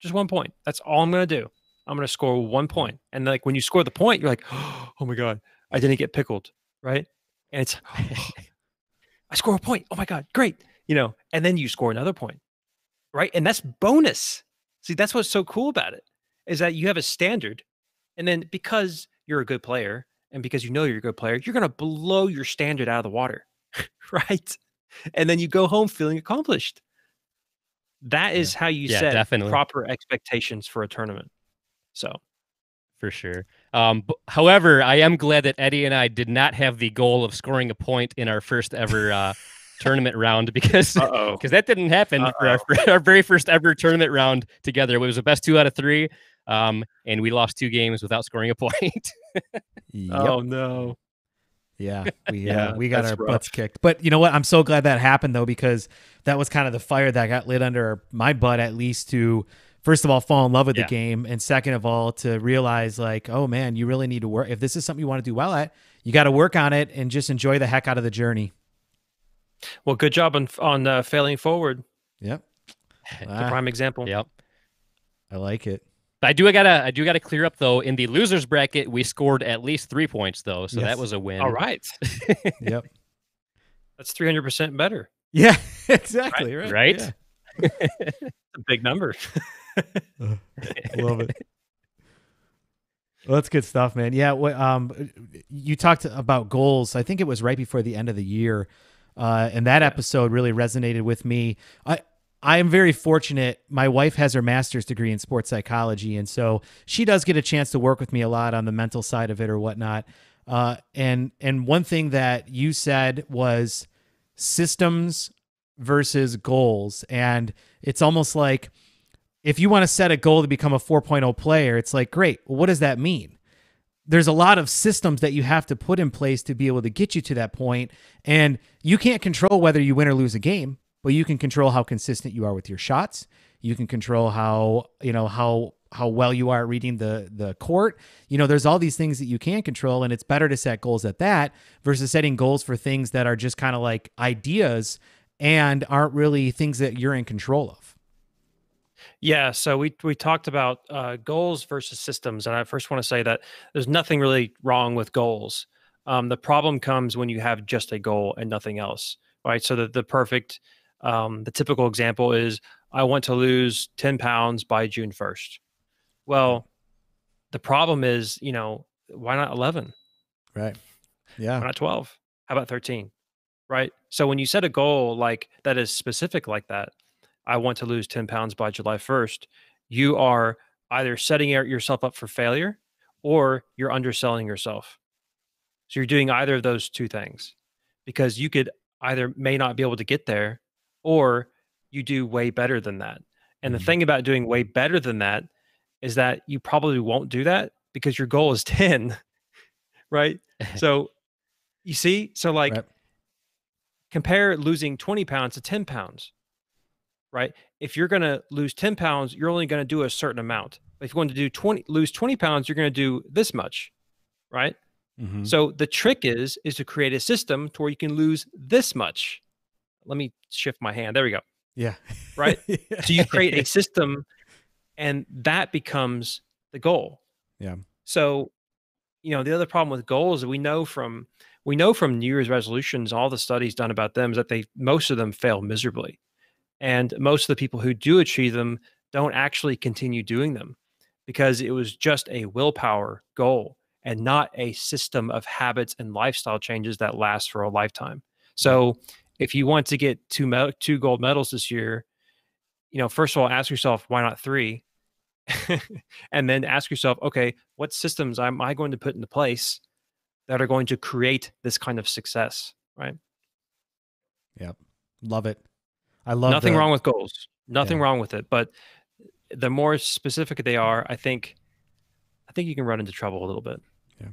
just 1 point. That's all I'm going to do. I'm going to score 1 point. And like when you score the point, you're like, oh my God, I didn't get pickled. Right. And it's, I score a point. Oh my God, great. And then you score another point. Right. And that's bonus. See, that's what's so cool about it, is that you have a standard. And then because you're a good player, and because you're a good player, you're going to blow your standard out of the water. Right. And then you go home feeling accomplished. That Yeah. is how you Yeah, set definitely. proper expectations for a tournament. So for sure. However, I am glad that Eddie and I did not have the goal of scoring a point in our first ever tournament round because that didn't happen for our very first ever tournament round together. It was the best 2 out of 3, and we lost 2 games without scoring a point. Yep. Oh no. Yeah, we Yeah, we got that's our rough. butts kicked. But you know what? I'm so glad that happened though, because that was kind of the fire that got lit under my butt, at least, to first of all fall in love with the game, and second of all to realize like, oh man, you really need to work. If this is something you want to do well at, you got to work on it and just enjoy the heck out of the journey. Well, good job on failing forward. Yep. The prime example. Yep. I like it. I do gotta clear up though. In the losers bracket, we scored at least 3 points though, so that was a win. All right. Yep. That's 300% better. Yeah, exactly. Right? Yeah. It's a big number. Love it. Well, that's good stuff, man. Yeah. You talked about goals. I think it was right before the end of the year. And that episode really resonated with me. I am very fortunate. My wife has her master's degree in sports psychology. And so she does get a chance to work with me a lot on the mental side of it or whatnot. And one thing that you said was systems versus goals. And it's almost like, if you want to set a goal to become a 4.0 player, it's like, great. Well, what does that mean? There's a lot of systems that you have to put in place to be able to get you to that point. And you can't control whether you win or lose a game, but you can control how consistent you are with your shots. You can control how well you are at reading the court. There's all these things that you can control, and it's better to set goals at that versus setting goals for things that are just kind of like ideas and aren't really things that you're in control of. Yeah, so we talked about goals versus systems, and I first want to say that there's nothing really wrong with goals. The problem comes when you have just a goal and nothing else, right? So the typical example is, I want to lose 10 pounds by June 1st. Well, the problem is, why not 11? Right. Yeah. Why not 12? How about 13? Right? So when you set a goal like that is specific like that, I want to lose 10 pounds by July 1st, you are either setting yourself up for failure or you're underselling yourself. So you're doing either of those two things, because you could either may not be able to get there, or you do way better than that. And the thing about doing way better than that is that you probably won't do that because your goal is 10, right? So you see, Right. compare losing 20 pounds to 10 pounds. Right? If you're going to lose 10 pounds, you're only going to do a certain amount. If you want to lose 20 pounds, you're going to do this much, right? Mm-hmm. So the trick is to create a system to where you can lose this much. Let me shift my hand. There we go. Yeah. Right? So you create a system, and that becomes the goal. Yeah. So, the other problem with goals is we know from New Year's resolutions, all the studies done about them, is that most of them fail miserably. And most of the people who do achieve them don't actually continue doing them, because it was just a willpower goal and not a system of habits and lifestyle changes that last for a lifetime. So if you want to get two gold medals this year, first of all, ask yourself, why not 3? And then ask yourself, okay, what systems am I going to put into place that are going to create this kind of success, right? Yep. Love it. I love nothing wrong with goals. Nothing wrong with it. But the more specific they are, I think you can run into trouble a little bit. Yeah.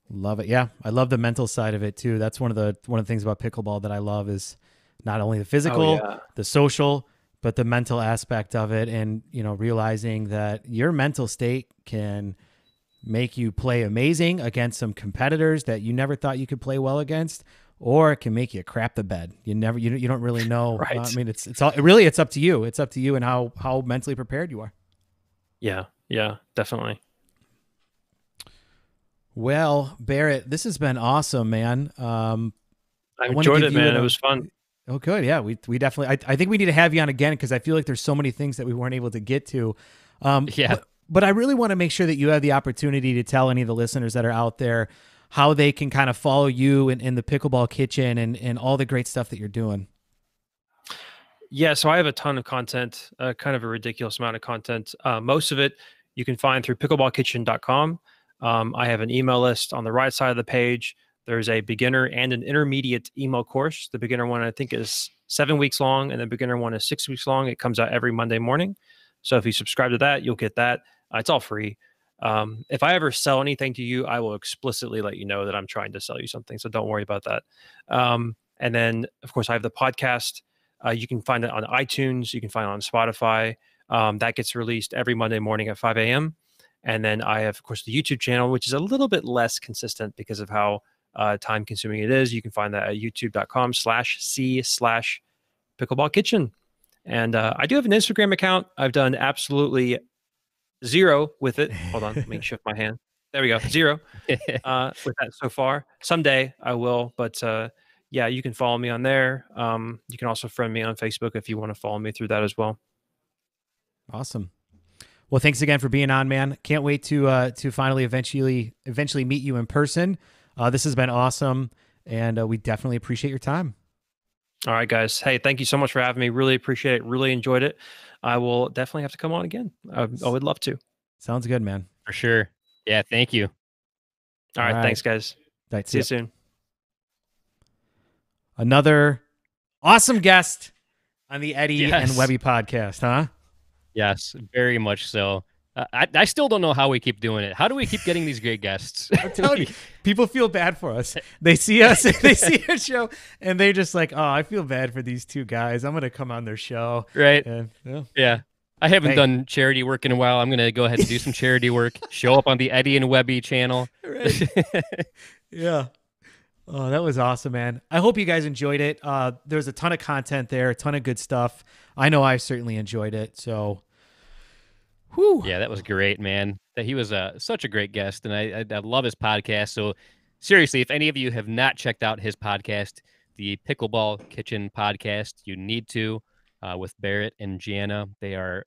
Love it. Yeah. I love the mental side of it too. That's one of the things about pickleball that I love, is not only the physical, the social, but the mental aspect of it. And, realizing that your mental state can make you play amazing against some competitors that you never thought you could play well against, or it can make you crap the bed. You don't really know. Right. I mean, it's up to you. It's up to you and how mentally prepared you are. Yeah. Yeah, definitely. Well, Barrett, this has been awesome, man. I enjoyed it, man. It was fun. Oh, good. Yeah, we definitely. I think we need to have you on again, because I feel like there's so many things that we weren't able to get to. But I really want to make sure that you have the opportunity to tell any of the listeners that are out there how they can kind of follow you in the Pickleball Kitchen and all the great stuff that you're doing. Yeah, so I have a ton of content, kind of a ridiculous amount of content. Most of it you can find through pickleballkitchen.com. I have an email list on the right side of the page. There's a beginner and an intermediate email course. The beginner one, I think, is 7 weeks long, and the beginner one is 6 weeks long. It comes out every Monday morning. So if you subscribe to that, you'll get that. It's all free. If I ever sell anything to you, I will explicitly let you know that I'm trying to sell you something. So don't worry about that. And then, of course, I have the podcast. You can find it on iTunes. You can find it on Spotify. That gets released every Monday morning at 5 a.m. And then I have, of course, the YouTube channel, which is a little bit less consistent because of how time consuming it is. You can find that at youtube.com/c/Pickleball Kitchen. And I do have an Instagram account. I've done absolutely zero with it. Hold on, let me shift my hand. There we go. Zero with that so far. Someday I will, but yeah, you can follow me on there. You can also friend me on Facebook if you want to follow me through that as well. Awesome. Well, thanks again for being on, man. Can't wait to finally eventually meet you in person. This has been awesome, and we definitely appreciate your time. All right, guys. Hey, thank you so much for having me. Really appreciate it. Really enjoyed it. I will definitely have to come on again. I would love to. Sounds good, man. For sure. Yeah, thank you. All right. Thanks, guys. Right, see you soon. Another awesome guest on the Eddie and Webby podcast, huh? Yes, very much so. I still don't know how we keep doing it. How do we keep getting these great guests? I'm telling you, people feel bad for us. They see us, they see our show, and they're just like, "Oh, I feel bad for these two guys. I'm gonna come on their show." Right? And, yeah. I haven't done charity work in a while. I'm gonna go ahead and do some charity work. Show up on the Eddie and Webby channel. Right. Yeah. Oh, that was awesome, man. I hope you guys enjoyed it. There's a ton of content there, a ton of good stuff. I know I certainly enjoyed it. So. Whew. Yeah, that was great, man. He was such a great guest, and I love his podcast. So seriously, if any of you have not checked out his podcast, the Pickleball Kitchen podcast, you need to, with Barrett and Gianna. They are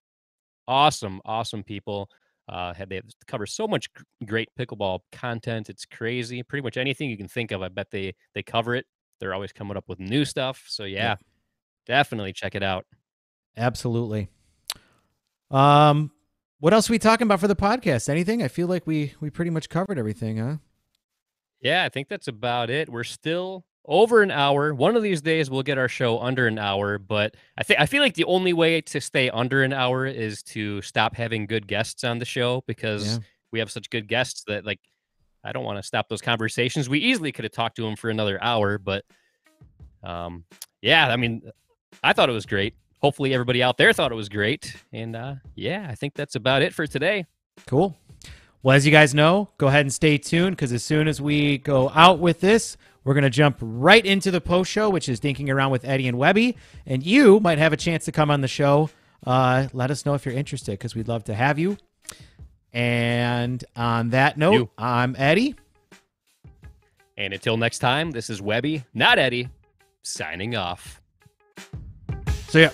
awesome people. They cover so much great pickleball content. It's crazy. Pretty much anything you can think of, I bet they cover it. They're always coming up with new stuff. So yeah, definitely check it out. Absolutely. What else are we talking about for the podcast? Anything? I feel like we pretty much covered everything, huh? Yeah, I think that's about it. We're still over an hour. One of these days we'll get our show under an hour, but I feel like the only way to stay under an hour is to stop having good guests on the show, because we have such good guests that, like, I don't want to stop those conversations. We easily could have talked to them for another hour, but yeah, I mean, I thought it was great. Hopefully everybody out there thought it was great. And yeah, I think that's about it for today. Cool. Well, as you guys know, go ahead and stay tuned, because as soon as we go out with this, we're going to jump right into the post show, which is Dinking Around with Eddie and Webby. And you might have a chance to come on the show. Let us know if you're interested, because we'd love to have you. And on that note, I'm Eddie. And until next time, this is Webby, not Eddie, signing off. See ya.